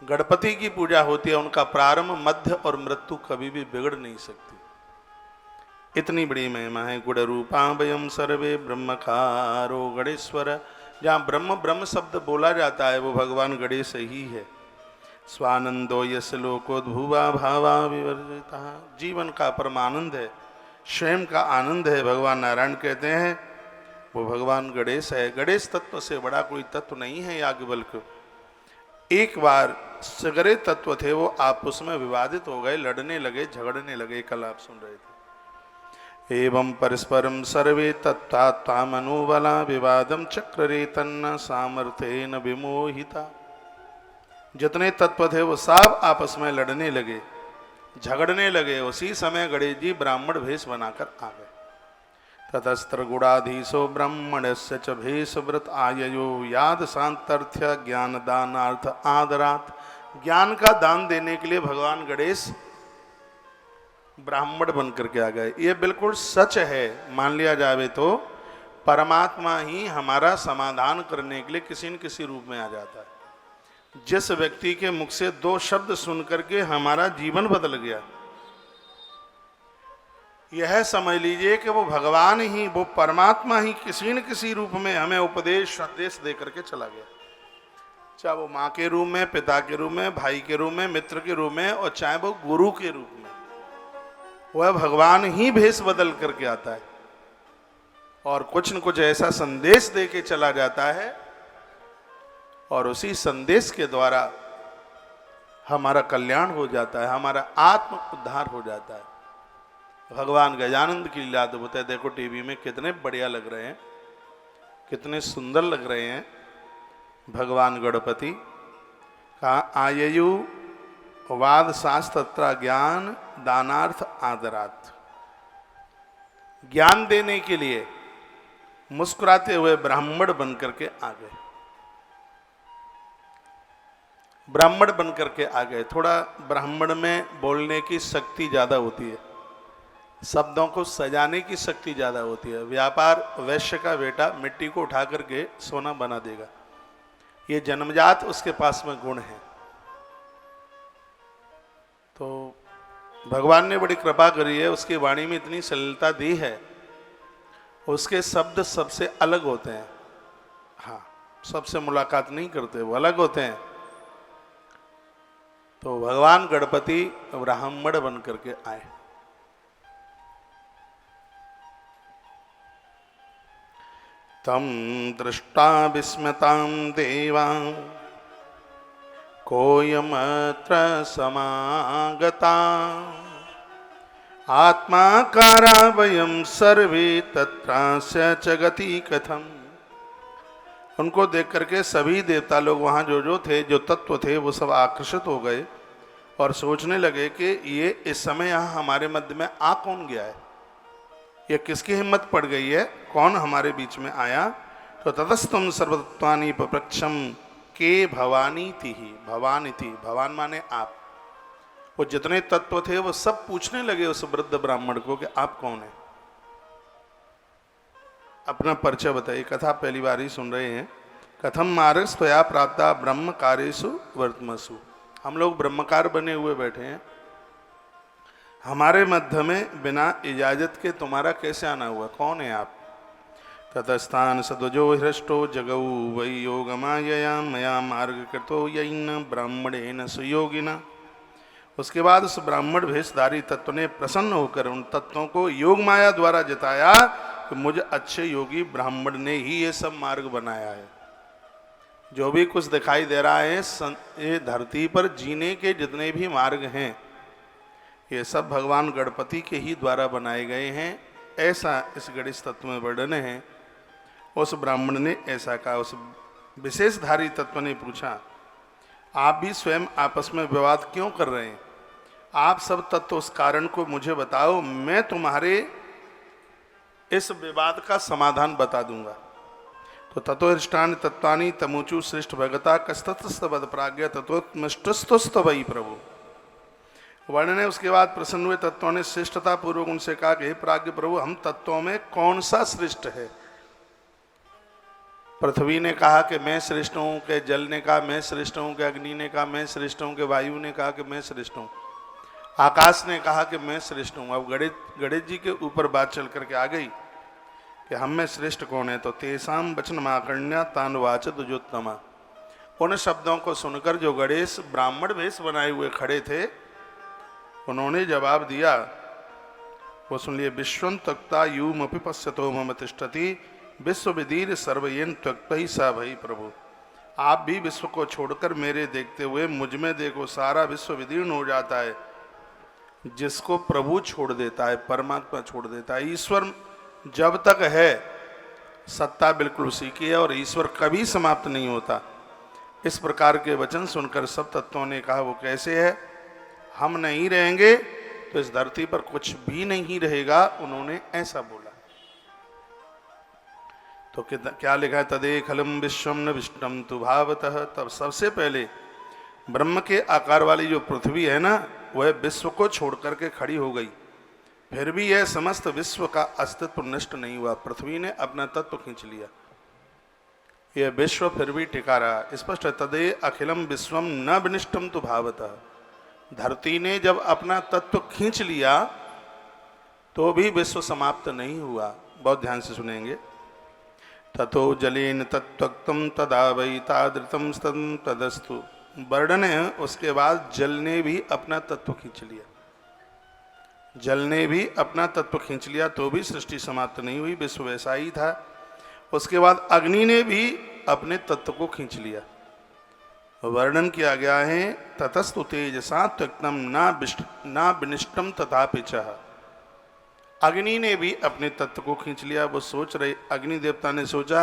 गणपति की पूजा होती है, उनका प्रारंभ, मध्य और मृत्यु कभी भी बिगड़ नहीं सकती। इतनी बड़ी महिमा है। गुण रूपा वयम सर्वे ब्रह्मकारो गणेश्वर। जहाँ ब्रह्म ब्रह्म शब्द बोला जाता है वो भगवान गणेश ही है। स्वानंदो यश लोकोद्भुवा भावा विवर्जिता। जीवन का परमानंद है, स्वयं का आनंद है। भगवान नारायण कहते हैं वो भगवान गणेश है। गणेश तत्व से बड़ा कोई तत्व नहीं है याज्ञवल्क्य। एक बार सगरे तत्व थे वो आपस में विवादित हो गए, लड़ने लगे, झगड़ने लगे। कल आप सुन रहे थे। एवं परस्परम सर्वे तत्ता मनोबला विवादम चक्ररे तन्न सामर्थ्येन विमोहिता। जितने तत्व थे वो सब आपस में लड़ने लगे, झगड़ने लगे। उसी समय गणेश जी ब्राह्मण भेष बनाकर आ गए। ततस्त्र गुणाधीशो ब्राह्मणस्य च भेषव्रत आययो याद सांतर्थ्य ज्ञान दानार्थ आदरात। ज्ञान का दान देने के लिए भगवान गणेश ब्राह्मण बन करके आ गए। ये बिल्कुल सच है। मान लिया जाए तो परमात्मा ही हमारा समाधान करने के लिए किसी न किसी रूप में आ जाता है। जिस व्यक्ति के मुख से 2 शब्द सुन करके हमारा जीवन बदल गया, यह समझ लीजिए कि वो भगवान ही, वो परमात्मा ही किसी न किसी रूप में हमें उपदेश संदेश दे करके चला गया। चाहे वो माँ के रूप में, पिता के रूप में, भाई के रूप में, मित्र के रूप में, और चाहे वो गुरु के रूप में, वह भगवान ही भेष बदल करके आता है और कुछ न कुछ ऐसा संदेश दे के चला जाता है, और उसी संदेश के द्वारा हमारा कल्याण हो जाता है, हमारा आत्म उद्धार हो जाता है। भगवान गजानंद की लीला अद्भुत है। देखो टीवी में कितने बढ़िया लग रहे हैं, कितने सुंदर लग रहे हैं। भगवान गणपति का आयु वाद शास्त्र ज्ञान दानार्थ आदरार्थ। ज्ञान देने के लिए मुस्कुराते हुए ब्राह्मण बन करके आ गए, ब्राह्मण बन करके आ गए। थोड़ा ब्राह्मण में बोलने की शक्ति ज्यादा होती है, शब्दों को सजाने की शक्ति ज्यादा होती है। व्यापार वैश्य का बेटा मिट्टी को उठा करके सोना बना देगा, ये जन्मजात उसके पास में गुण है। तो भगवान ने बड़ी कृपा करी है, उसकी वाणी में इतनी सरलता दी है, उसके शब्द सबसे अलग होते हैं। हाँ, सबसे मुलाकात नहीं करते, वो अलग होते हैं। तो भगवान गणपति ब्राह्मण बन करके आए। तम दृष्टा विस्मतां देवा कोयमत्र समागता आत्माकारा वयं सर्वे तत्रास्य च गति कथम। उनको देख करके सभी देवता लोग वहाँ जो थे, जो तत्व थे, वो सब आकर्षित हो गए और सोचने लगे कि ये इस समय यहाँ हमारे मध्य में आ कौन गया है, ये किसकी हिम्मत पड़ गई है, कौन हमारे बीच में आया। तो ततस्तम सर्वतत्वानि पप्रच्छम के भवानी थी ही। भवानी थी, भवान माने आप। वो जितने तत्व थे वो सब पूछने लगे उस वृद्ध ब्राह्मण को कि आप कौन है, अपना परिचय बताइए। कथा पहली बार ही सुन रहे हैं। कथम मार्ग स्वया प्राप्ता ब्रह्म कार्यसु वर्तमसु। हम लोग ब्रह्मकार बने हुए बैठे हैं, हमारे मध्य में बिना इजाजत के तुम्हारा कैसे आना हुआ, कौन है आप। ततस्थान सदुजो हृष्टो जगौ वै योगमायया मया मार्ग कृतो यैन ब्राह्मणेन सुयोगिना। उसके बाद उस ब्राह्मण भेषधारी तत्व ने प्रसन्न होकर उन तत्वों को योग माया द्वारा जताया कि मुझे अच्छे योगी ब्राह्मण ने ही ये सब मार्ग बनाया है। जो भी कुछ दिखाई दे रहा है, ये धरती पर जीने के जितने भी मार्ग हैं, ये सब भगवान गणपति के ही द्वारा बनाए गए हैं। ऐसा इस गणेश तत्व में वर्णन है। उस ब्राह्मण ने ऐसा कहा। उस विशेषधारी तत्व ने पूछा, आप भी स्वयं आपस में विवाद क्यों कर रहे हैं, आप सब तत्व उस कारण को मुझे बताओ, मैं तुम्हारे इस विवाद का समाधान बता दूंगा। तो तत्वष्टान तत्वानि तमुचु श्रेष्ठ भगता कस्तस्तवद प्राज्ञ तत्वस्तुस्त वही प्रभु। वर्णन है। उसके बाद प्रसन्न हुए तत्वों ने श्रेष्ठता पूर्वक उनसे कहा कि हे प्राज्ञ प्रभु, हम तत्वों में कौन सा श्रेष्ठ है। पृथ्वी ने कहा कि मैं श्रेष्ठ हूँ, के जल ने कहा मैं श्रेष्ठ हूँ, के अग्नि ने कहा मैं श्रेष्ठ हूँ, के वायु ने कहा कि मैं श्रेष्ठ हूँ, आकाश ने कहा कि मैं श्रेष्ठ हूँ। अब गणेश जी के ऊपर बात चल करके आ गई कि हम में श्रेष्ठ कौन है। तो तेसाम वचन माकर्ण्या तानवाच दुजोत्तमा, उन शब्दों को सुनकर जो गणेश ब्राह्मण वेश बनाए हुए खड़े थे उन्होंने जवाब दिया, वो सुन लिए। विश्वं त्यक्ता यूमपि पश्यतो मम तिष्ठति विश्व विदीर सर्वयेन त्यक्त ही सा भई प्रभु। आप भी विश्व को छोड़कर मेरे देखते हुए मुझ में देखो, सारा विश्व विदीर्ण हो जाता है। जिसको प्रभु छोड़ देता है, परमात्मा छोड़ देता है। ईश्वर जब तक है सत्ता बिल्कुल उसी की है और ईश्वर कभी समाप्त नहीं होता। इस प्रकार के वचन सुनकर सब तत्वों ने कहा वो कैसे है, हम नहीं रहेंगे तो इस धरती पर कुछ भी नहीं रहेगा। उन्होंने ऐसा बोला। तो क्या लिखा है, तदे खलम विश्वम न विष्णम तु भावतः। तब सबसे पहले ब्रह्म के आकार वाली जो पृथ्वी है ना, वह विश्व को छोड़ करके खड़ी हो गई। फिर भी यह समस्त विश्व का अस्तित्व नष्ट नहीं हुआ, पृथ्वी ने अपना तत्व खींच लिया। यह विश्व फिर भी टिका रहा। स्पष्ट है, तदे अखिलम विश्वम न विनिष्टम तु भावतः। धरती ने जब अपना तत्व खींच लिया तो भी विश्व समाप्त नहीं हुआ। बहुत ध्यान से सुनेंगे। ततो जलेन तत्त्वक्तम तदा वै तादृतम तदस्तु। वर्णन है, उसके बाद जल ने भी अपना तत्व खींच लिया। जल ने भी अपना तत्व खींच लिया तो भी सृष्टि समाप्त नहीं हुई, विश्व वैसा ही था। उसके बाद अग्नि ने भी अपने तत्व को खींच लिया। वर्णन किया गया है, ततस्तु तेजसा त्यक्तम ना विनिष्टम तथापि चः। अग्नि ने भी अपने तत्व को खींच लिया। वो सोच रहे, अग्नि देवता ने सोचा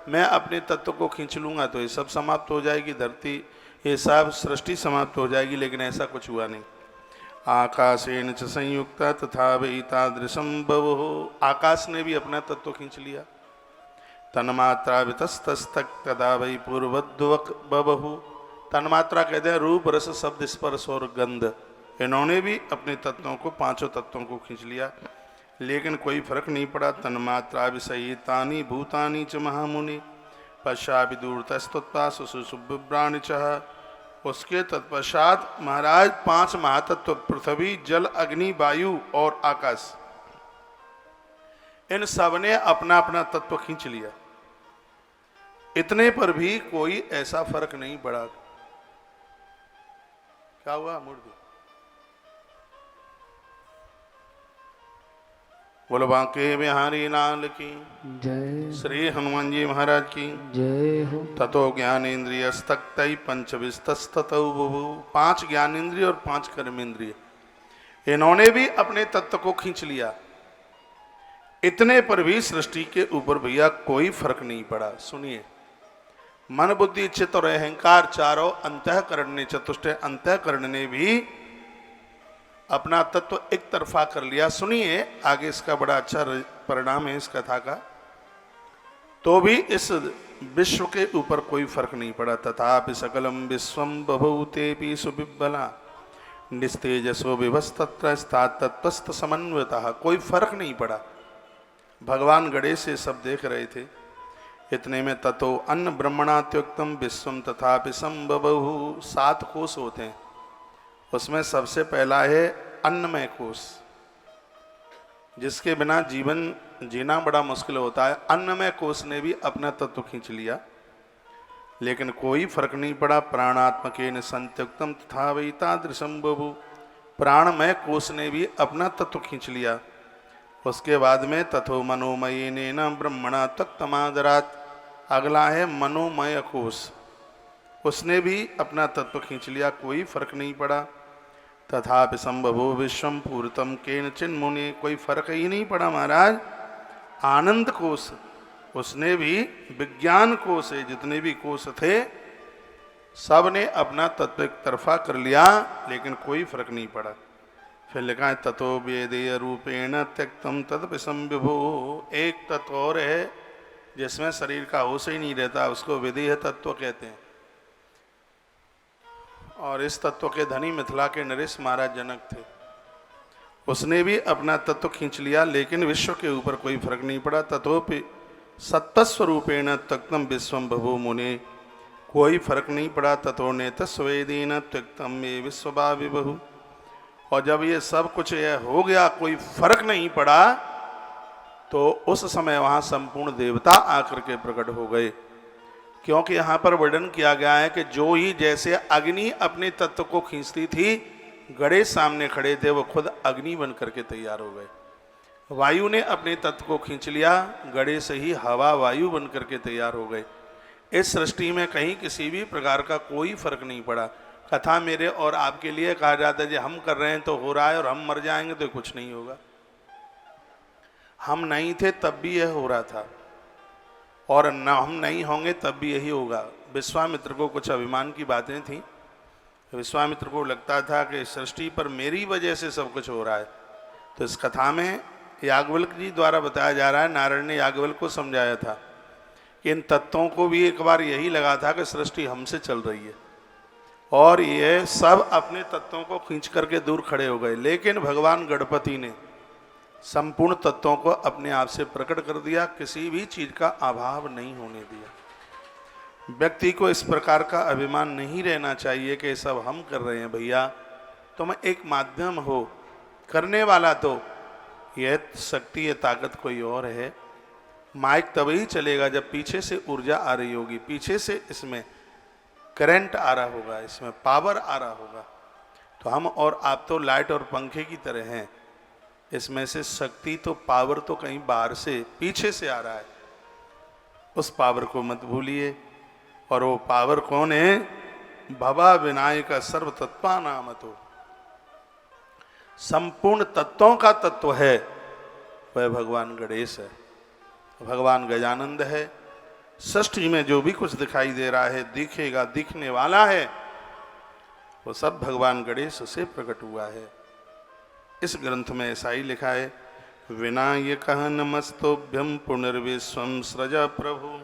मैं अपने तत्व को खींच लूंगा तो ये सब समाप्त हो जाएगी, धरती ये सब सृष्टि समाप्त हो जाएगी, लेकिन ऐसा कुछ हुआ नहीं। आकाशेन च संयुक्त तथा वै तादृशं बभूव। आकाश ने भी अपना तत्व खींच लिया। तन्मात्रा वितस्तस्तक तदा वै पूर्वद्वक बभूव। तन्मात्रा कहते हैं रूप रस शब्द स्पर्श और गंध। इन्होंने भी अपने तत्वों को, पांचों तत्वों को खींच लिया, लेकिन कोई फर्क नहीं पड़ा। तन्मात्रा विषयितानि भूतानि च महामुनि पश्चा विदूरतस्तुत्वा सुसुब्राणि च। उसके तत्पश्चात महाराज पांच महातत्व पृथ्वी जल अग्नि वायु और आकाश, इन सब ने अपना अपना तत्व खींच लिया। इतने पर भी कोई ऐसा फर्क नहीं पड़ा। क्या हुआ मूर्ति? बोलो बांके बिहारी लाल की जय। श्री हनुमान जी महाराज की जय हो। ततो ज्ञानेन्द्रिय स्तक्तई पंचविस्तस्ततौ बुभुः। पांच ज्ञानेन्द्रिय और पांच कर्मेंद्रिय, इन्होंने भी अपने तत्व को खींच लिया। इतने पर भी सृष्टि के ऊपर भैया कोई फर्क नहीं पड़ा। सुनिए, मन बुद्धि चित्त और अहंकार चारों अंतःकरण ने, चतुष्ट अंतःकरण ने भी अपना तत्व एक तरफा कर लिया। सुनिए आगे, इसका बड़ा अच्छा परिणाम है इस कथा का। तो भी इस विश्व के ऊपर कोई फर्क नहीं पड़ा। तथापि सकलम विश्वम बभूतेपि सुबिब्बला निस्तेजसो विभस्तत्र तत्वस्थ समन्वितः। कोई फर्क नहीं पड़ा। भगवान गणेश से सब देख रहे थे। इतने में ततो अन्न ब्रह्मणात्युक्तम विश्वम तथापि संबभूः। 7 कोश होते हैं, उसमें सबसे पहला है अन्नमय कोश, जिसके बिना जीवन जीना बड़ा मुश्किल होता है। अन्नमय कोश ने भी अपना तत्व खींच लिया, लेकिन कोई फर्क नहीं पड़ा। प्राणात्मकेन संत्युक्तम तथा वै तादृशं बभूव। प्राणमय कोश ने भी अपना तत्व खींच लिया। उसके बाद में तथो मनोमयेन ब्रह्मणा तक्तमादरात्। अगला है मनोमय कोश, उसने भी अपना तत्व खींच लिया, कोई फर्क नहीं पड़ा। तथापि संभवो विश्वम पूर्तम केनचिन मुनि। कोई फर्क ही नहीं पड़ा महाराज। आनंद कोश, उसने भी, विज्ञान कोश है, जितने भी कोश थे सब ने अपना तत्व एक तरफा कर लिया, लेकिन कोई फर्क नहीं पड़ा। फिर लिखा है ततो वेदेय रूपेण त्यक्तम तदपि संविभो। एक तत्व और है जिसमें शरीर का होश ही नहीं रहता, उसको विदेह तत्व कहते हैं। और इस तत्व के धनी मिथिला के नरेश महाराज जनक थे। उसने भी अपना तत्व खींच लिया, लेकिन विश्व के ऊपर कोई फर्क नहीं पड़ा। तथोपि सत्तस्वरूपेण त्यक्तम विश्वम बभू मुने, कोई फर्क नहीं पड़ा ततो ने तस्वेदीन त्यक्तम ये विश्वभा विभु। और जब ये सब कुछ यह हो गया, कोई फर्क नहीं पड़ा, तो उस समय वहाँ संपूर्ण देवता आकर के प्रकट हो गए। क्योंकि यहाँ पर वर्णन किया गया है कि जो ही जैसे अग्नि अपने तत्व को खींचती थी, गणेश सामने खड़े थे, वो खुद अग्नि बन करके तैयार हो गए। वायु ने अपने तत्व को खींच लिया, गणेश ही हवा वायु बन करके तैयार हो गए। इस सृष्टि में कहीं किसी भी प्रकार का कोई फर्क नहीं पड़ा। कथा मेरे और आपके लिए कहा जाता है, जो हम कर रहे हैं तो हो रहा है, और हम मर जाएंगे तो कुछ नहीं होगा। हम नहीं थे तब भी यह हो रहा था, और न हम नहीं होंगे तब भी यही होगा। विश्वामित्र को कुछ अभिमान की बातें थी। विश्वामित्र को लगता था कि सृष्टि पर मेरी वजह से सब कुछ हो रहा है। तो इस कथा में याज्ञवल्क्य जी द्वारा बताया जा रहा है, नारायण ने याज्ञवल्क्य को समझाया था कि इन तत्वों को भी एक बार यही लगा था कि सृष्टि हमसे चल रही है, और ये सब अपने तत्वों को खींच करके दूर खड़े हो गए। लेकिन भगवान गणपति ने संपूर्ण तत्वों को अपने आप से प्रकट कर दिया, किसी भी चीज का अभाव नहीं होने दिया। व्यक्ति को इस प्रकार का अभिमान नहीं रहना चाहिए कि सब हम कर रहे हैं। भैया तुम एक माध्यम हो, करने वाला तो यह शक्ति, यह ताकत कोई और है। माइक तभी चलेगा जब पीछे से ऊर्जा आ रही होगी, पीछे से इसमें करंट आ रहा होगा, इसमें पावर आ रहा होगा। तो हम और आप तो लाइट और पंखे की तरह हैं, इसमें से शक्ति तो पावर तो कहीं बाहर से पीछे से आ रहा है। उस पावर को मत भूलिए। और वो पावर कौन है? भवा विनायक सर्व तत्वा नाम। तो संपूर्ण तत्वों का तत्व है वह भगवान गणेश है, भगवान गजानंद है। सृष्टि में जो भी कुछ दिखाई दे रहा है, दिखेगा, दिखने वाला है, वो सब भगवान गणेश से प्रकट हुआ है। इस ग्रंथ में ऐसा ही लिखा है, विनायक नमस्तोभ्यम पुनर्विश्वम सृज प्रभु,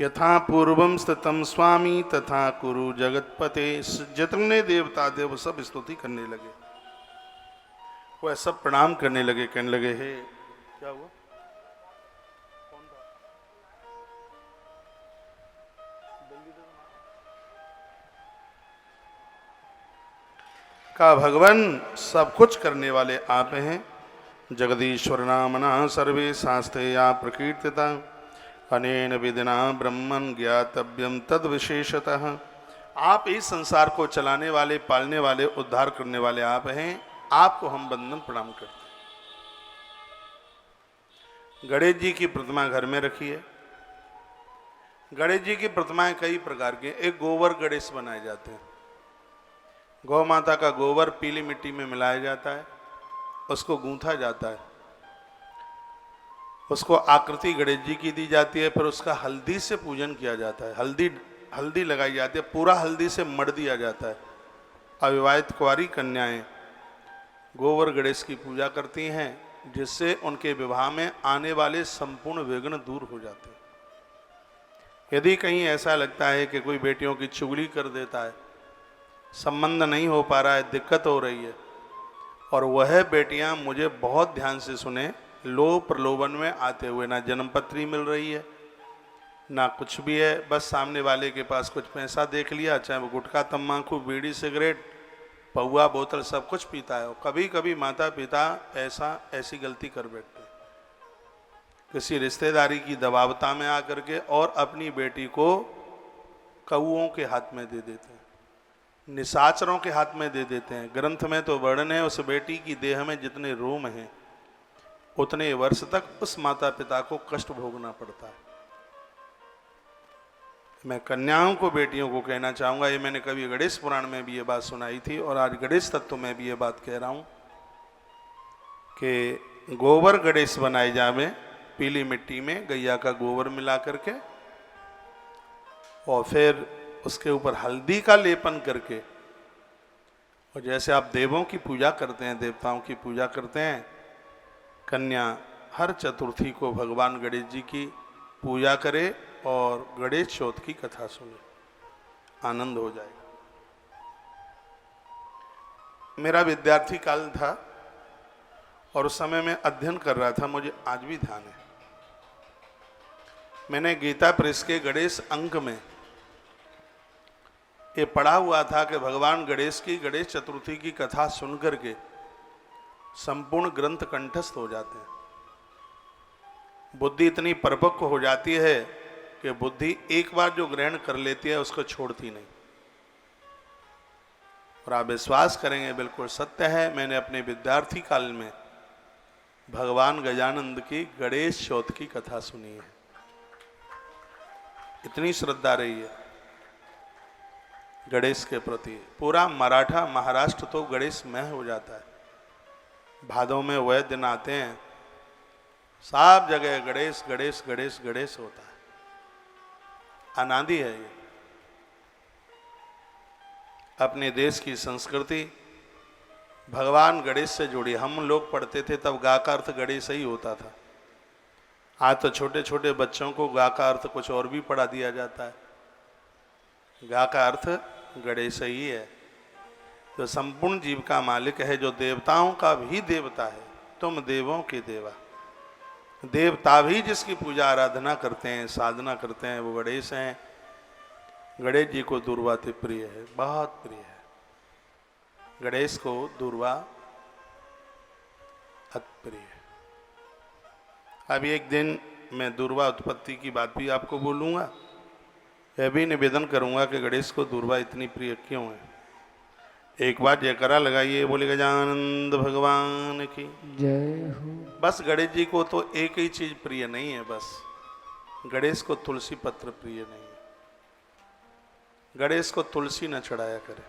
यथा पूर्वम स्थितम स्वामी तथा कुरु जगतपते। जितने देवता थे वो सब स्तुति करने लगे, वह सब प्रणाम करने लगे, कहने लगे हे क्या हुआ? का भगवान सब कुछ करने वाले आप हैं। जगदीश्वर नामना सर्वे शास्त्रे या प्रकीर्तिता, अनेन विदिना ब्रह्मन् ज्ञातव्यम तद विशेषतः। आप इस संसार को चलाने वाले, पालने वाले, उद्धार करने वाले आप हैं। आपको हम वंदन प्रणाम करते हैं। गणेश जी की प्रतिमा घर में रखी है। गणेश जी की प्रतिमाएं कई प्रकार की। एक गोबर गणेश बनाए जाते हैं। गौ माता का गोबर पीली मिट्टी में मिलाया जाता है, उसको गूंथा जाता है, उसको आकृति गणेश जी की दी जाती है, फिर उसका हल्दी से पूजन किया जाता है। हल्दी लगाई जाती है, पूरा हल्दी से मढ़ दिया जाता है। अविवाहित कुंवारी कन्याएं गोबर गणेश की पूजा करती हैं, जिससे उनके विवाह में आने वाले संपूर्ण विघ्न दूर हो जाते हैं। यदि कहीं ऐसा लगता है कि कोई बेटियों की चुगली कर देता है, संबंध नहीं हो पा रहा है, दिक्कत हो रही है, और वह बेटियां मुझे बहुत ध्यान से सुने, लोभ प्रलोभन में आते हुए ना जन्मपत्री मिल रही है ना कुछ भी है, बस सामने वाले के पास कुछ पैसा देख लिया, चाहे वो गुटखा, तम्बाकू, बीड़ी, सिगरेट, पौआ, बोतल सब कुछ पीता है। और कभी कभी माता पिता ऐसी गलती कर बैठते हैं, किसी रिश्तेदारी की दबावता में आकर के और अपनी बेटी को कौओं के हाथ में दे देते हैं, निशाचरों के हाथ में दे देते हैं। ग्रंथ में तो वर्णन है, उस बेटी की देह में जितने रोम हैं उतने वर्ष तक उस माता पिता को कष्ट भोगना पड़ता है। मैं कन्याओं को, बेटियों को कहना चाहूँगा, ये मैंने कभी गणेश पुराण में भी ये बात सुनाई थी और आज गणेश तत्व में भी ये बात कह रहा हूँ कि गोबर गणेश बनाए जावे पीली मिट्टी में गैया का गोबर मिला करके, और फिर उसके ऊपर हल्दी का लेपन करके, और जैसे आप देवों की पूजा करते हैं, देवताओं की पूजा करते हैं, कन्या हर चतुर्थी को भगवान गणेश जी की पूजा करे और गणेश चौथ की कथा सुने, आनंद हो जाएगा। मेरा विद्यार्थी काल था और उस समय मैं अध्ययन कर रहा था, मुझे आज भी ध्यान है। मैंने गीता प्रेस के गणेश अंक में ये पढ़ा हुआ था कि भगवान गणेश की गणेश चतुर्थी की कथा सुनकर के संपूर्ण ग्रंथ कंठस्थ हो जाते हैं। बुद्धि इतनी परिपक्व हो जाती है कि बुद्धि एक बार जो ग्रहण कर लेती है उसको छोड़ती नहीं। और आप विश्वास करेंगे, बिल्कुल सत्य है। मैंने अपने विद्यार्थी काल में भगवान गजानंद की गणेश चौथ की कथा सुनी है। इतनी श्रद्धा रही है गणेश के प्रति। पूरा मराठा महाराष्ट्र तो गणेशमय हो जाता है। भादों में वह दिन आते हैं, सब जगह गणेश गणेश गणेश गणेश होता है। अनादि है ये। अपने देश की संस्कृति भगवान गणेश से जुड़ी। हम लोग पढ़ते थे तब गा का अर्थ गणेश ही होता था। आज तो छोटे छोटे बच्चों को गा का अर्थ कुछ और भी पढ़ा दिया जाता है। गा का अर्थ गणेश ही है, जो संपूर्ण जीव का मालिक है, जो देवताओं का भी देवता है। तुम देवों के देवा। देवता भी जिसकी पूजा आराधना करते हैं, साधना करते हैं, वो गणेश हैं। गणेश जी को दूर्वा अति प्रिय है, बहुत प्रिय है। गणेश को दूर्वा अति प्रिय है। अभी एक दिन मैं दूर्वा उत्पत्ति की बात भी आपको बोलूंगा। यह भी निवेदन करूंगा कि गणेश को दूर्वा इतनी प्रिय क्यों है। एक बार जयकारा लगाइए, बोले गजानंद भगवान की जय हो। बस गणेश जी को तो एक ही चीज प्रिय नहीं है, बस गणेश को तुलसी पत्र प्रिय नहीं है। गणेश को तुलसी न चढ़ाया करे।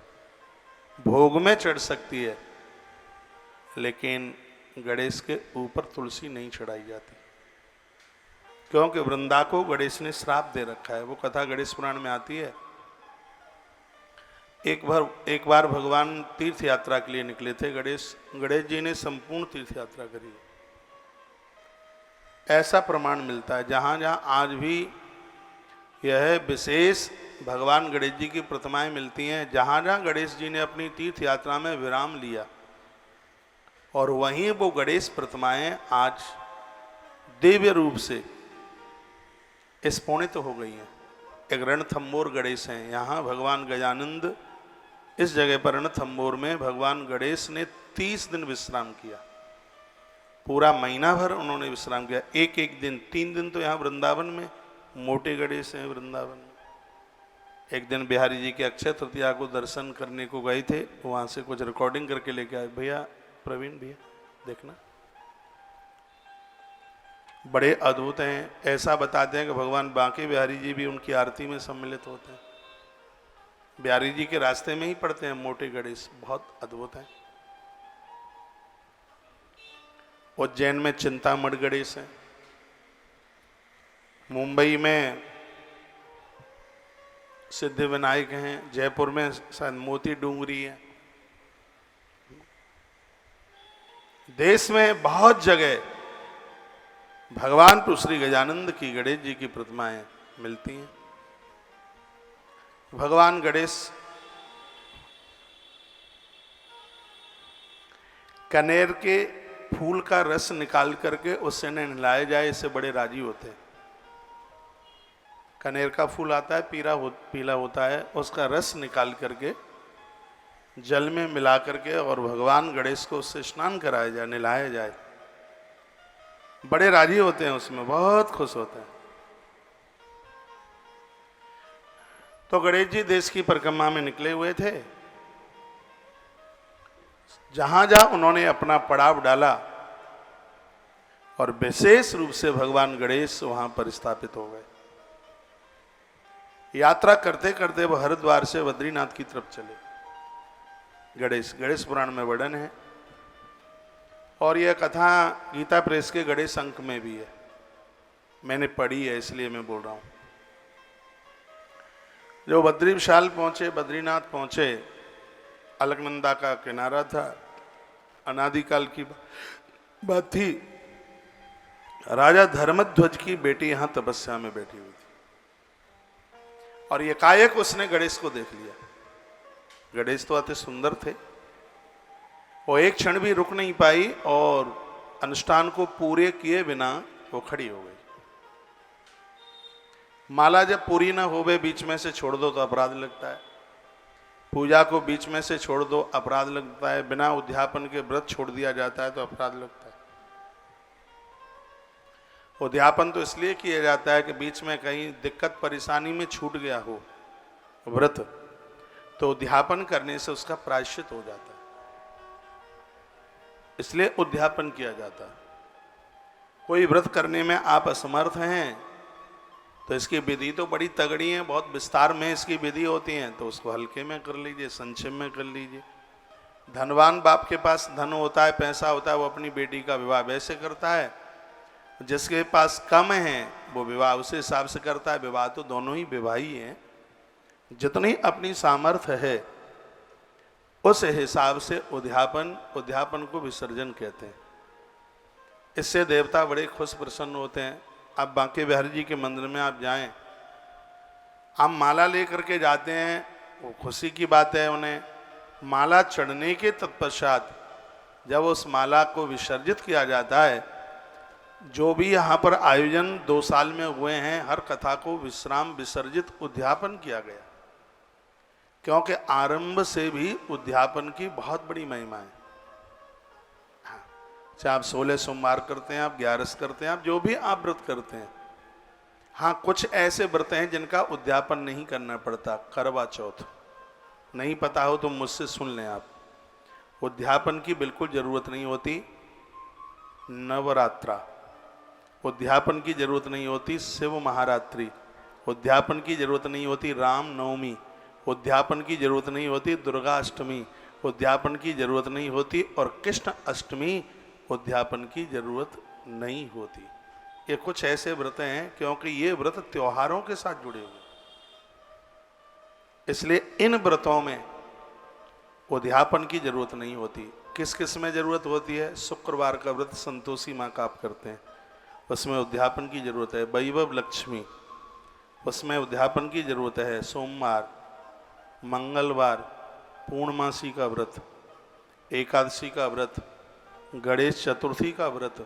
भोग में चढ़ सकती है, लेकिन गणेश के ऊपर तुलसी नहीं चढ़ाई जाती, क्योंकि वृंदा को गणेश ने श्राप दे रखा है। वो कथा गणेश पुराण में आती है। एक बार भगवान तीर्थ यात्रा के लिए निकले थे। गणेश जी ने संपूर्ण तीर्थ यात्रा करी। ऐसा प्रमाण मिलता है जहां जहां आज भी यह विशेष भगवान गणेश जी की प्रतिमाएं मिलती हैं, जहां जहां गणेश जी ने अपनी तीर्थ यात्रा में विराम लिया, और वहीं वो गणेश प्रतिमाएं आज दिव्य रूप से स्फुरित हो गई हैं। एक रणथंबोर गणेश हैं, यहाँ भगवान गजानंद इस जगह पर रणथंबोर में भगवान गणेश ने 30 दिन विश्राम किया। पूरा महीना भर उन्होंने विश्राम किया। एक एक दिन, 3 दिन तो यहाँ वृंदावन में मोटे गणेश हैं वृंदावन में। एक दिन बिहारी जी के अक्षय तृतीया को दर्शन करने को गए थे, वहाँ से कुछ रिकॉर्डिंग करके लेके आए। भैया प्रवीण भैया देखना, बड़े अद्भुत हैं। ऐसा बताते हैं कि भगवान बांके बिहारी जी भी उनकी आरती में सम्मिलित होते हैं। बिहारी जी के रास्ते में ही पड़ते हैं मोटे गणेश, बहुत अद्भुत हैं। उज्जैन में चिंतामढ़ गणेश है। मुंबई में सिद्धि विनायक हैं। जयपुर में शायद मोती डूंगरी है। देश में बहुत जगह भगवान श्री गजानंद की गणेश जी की प्रतिमाएं मिलती हैं। भगवान गणेश कनेर के फूल का रस निकाल करके उससे नहलाया जाए, इससे बड़े राजी होते हैं। कनेर का फूल आता है, पीला होता है, उसका रस निकाल करके जल में मिला करके और भगवान गणेश को उससे स्नान कराया जाए, नहलाया जाए, बड़े राजी होते हैं, उसमें बहुत खुश होते हैं। तो गणेश जी देश की परिक्रमा में निकले हुए थे। जहां जहां उन्होंने अपना पड़ाव डाला और विशेष रूप से भगवान गणेश वहां पर स्थापित हो गए। यात्रा करते करते वह हरिद्वार से बद्रीनाथ की तरफ चले। गणेश पुराण में वर्णन है, और यह कथा गीता प्रेस के गणेश अंक में भी है। मैंने पढ़ी है इसलिए मैं बोल रहा हूं। जो बद्री विशाल पहुंचे, बद्रीनाथ पहुंचे, अलकनंदा का किनारा था। अनादिकाल की बात थी। राजा धर्मध्वज की बेटी यहां तपस्या में बैठी हुई थी, और एकाएक उसने गणेश को देख लिया। गणेश तो अति सुंदर थे। वो एक क्षण भी रुक नहीं पाई और अनुष्ठान को पूरे किए बिना वो खड़ी हो गई। माला जब पूरी ना होवे बीच में से छोड़ दो तो अपराध लगता है, पूजा को बीच में से छोड़ दो अपराध लगता है, बिना उद्यापन के व्रत छोड़ दिया जाता है तो अपराध लगता है। उद्यापन तो इसलिए किया जाता है कि बीच में कहीं दिक्कत परेशानी में छूट गया हो व्रत, तो उद्यापन करने से उसका प्रायश्चित हो जाता है, इसलिए उद्यापन किया जाता है। कोई व्रत करने में आप असमर्थ हैं तो इसकी विधि तो बड़ी तगड़ी है, बहुत विस्तार में इसकी विधि होती है, तो उसको हल्के में कर लीजिए, संक्षेप में कर लीजिए। धनवान बाप के पास धन होता है, पैसा होता है, वो अपनी बेटी का विवाह वैसे करता है, जिसके पास कम है वो विवाह उसी हिसाब से करता है। विवाह तो दोनों ही विवाही हैं, जितनी अपनी सामर्थ्य है उस हिसाब से उद्यापन को विसर्जन कहते हैं। इससे देवता बड़े खुश प्रसन्न होते हैं। आप बांके बिहारी जी के मंदिर में आप जाएं, आप माला लेकर के जाते हैं, वो खुशी की बात है। उन्हें माला चढ़ने के तत्पश्चात जब उस माला को विसर्जित किया जाता है, जो भी यहाँ पर आयोजन 2 साल में हुए हैं, हर कथा को विश्राम विसर्जित उद्यापन किया गया, क्योंकि आरंभ से भी उद्यापन की बहुत बड़ी महिमा है। चाहे आप 16 सोमवार करते हैं, आप 11 करते हैं, आप जो भी आप व्रत करते हैं। हाँ, कुछ ऐसे व्रत हैं जिनका उद्यापन नहीं करना पड़ता। करवा चौथ नहीं पता हो तो मुझसे सुन लें आप, उद्यापन की बिल्कुल जरूरत नहीं होती। नवरात्रा उद्यापन की जरूरत नहीं होती। शिव महारात्रि उद्यापन की जरूरत नहीं होती। राम नवमी उद्यापन की जरूरत नहीं होती। दुर्गा अष्टमी उद्यापन की जरूरत नहीं होती। और कृष्ण अष्टमी उद्यापन की जरूरत नहीं होती। ये कुछ ऐसे व्रत हैं, क्योंकि ये व्रत त्योहारों के साथ जुड़े हुए, इसलिए इन व्रतों में उद्यापन की जरूरत नहीं होती। किस किस में जरूरत होती है? शुक्रवार का व्रत संतोषी माँ का आप करते हैं, उसमें उद्यापन की जरूरत है। वैभव लक्ष्मी, उसमें उद्यापन की जरूरत है। सोमवार, मंगलवार, पूर्णमासी का व्रत, एकादशी का व्रत, गणेश चतुर्थी का व्रत,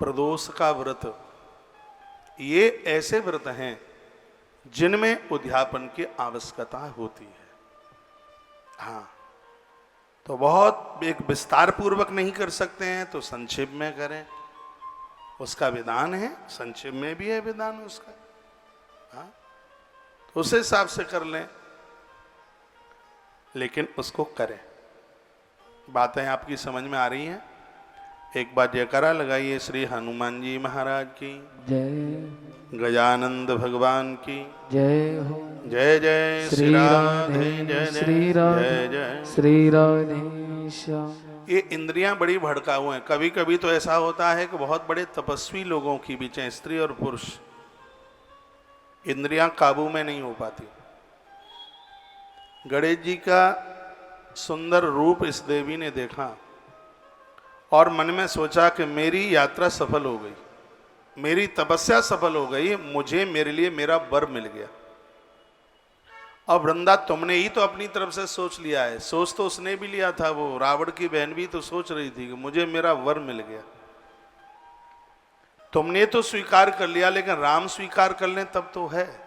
प्रदोष का व्रत, ये ऐसे व्रत हैं जिनमें उद्यापन की आवश्यकता होती है। हाँ, तो बहुत एक विस्तार पूर्वक नहीं कर सकते हैं तो संक्षेप में करें, उसका विधान है। संक्षेप में भी है विधान उसका। हाँ, तो उस हिसाब से कर लें, लेकिन उसको करें। बातें आपकी समझ में आ रही हैं? एक बार जयकारा लगाइए श्री हनुमान जी महाराज की जय, गजानंद भगवान की जय हो। जय जय श्री राधे, जय श्री जय जय। श्री राधे श्याम। ये इंद्रियां बड़ी भड़काऊ हैं। कभी कभी तो ऐसा होता है कि बहुत बड़े तपस्वी लोगों की भी, चाहे स्त्री और पुरुष, इंद्रियां काबू में नहीं हो पाती। गणेश जी का सुंदर रूप इस देवी ने देखा और मन में सोचा कि मेरी यात्रा सफल हो गई, मेरी तपस्या सफल हो गई, मुझे मेरे लिए मेरा वर मिल गया। और वृंदा, तुमने ही तो अपनी तरफ से सोच लिया है। सोच तो उसने भी लिया था, वो रावण की बहन भी तो सोच रही थी कि मुझे मेरा वर मिल गया। तुमने तो स्वीकार कर लिया, लेकिन राम स्वीकार कर लें तब तो है।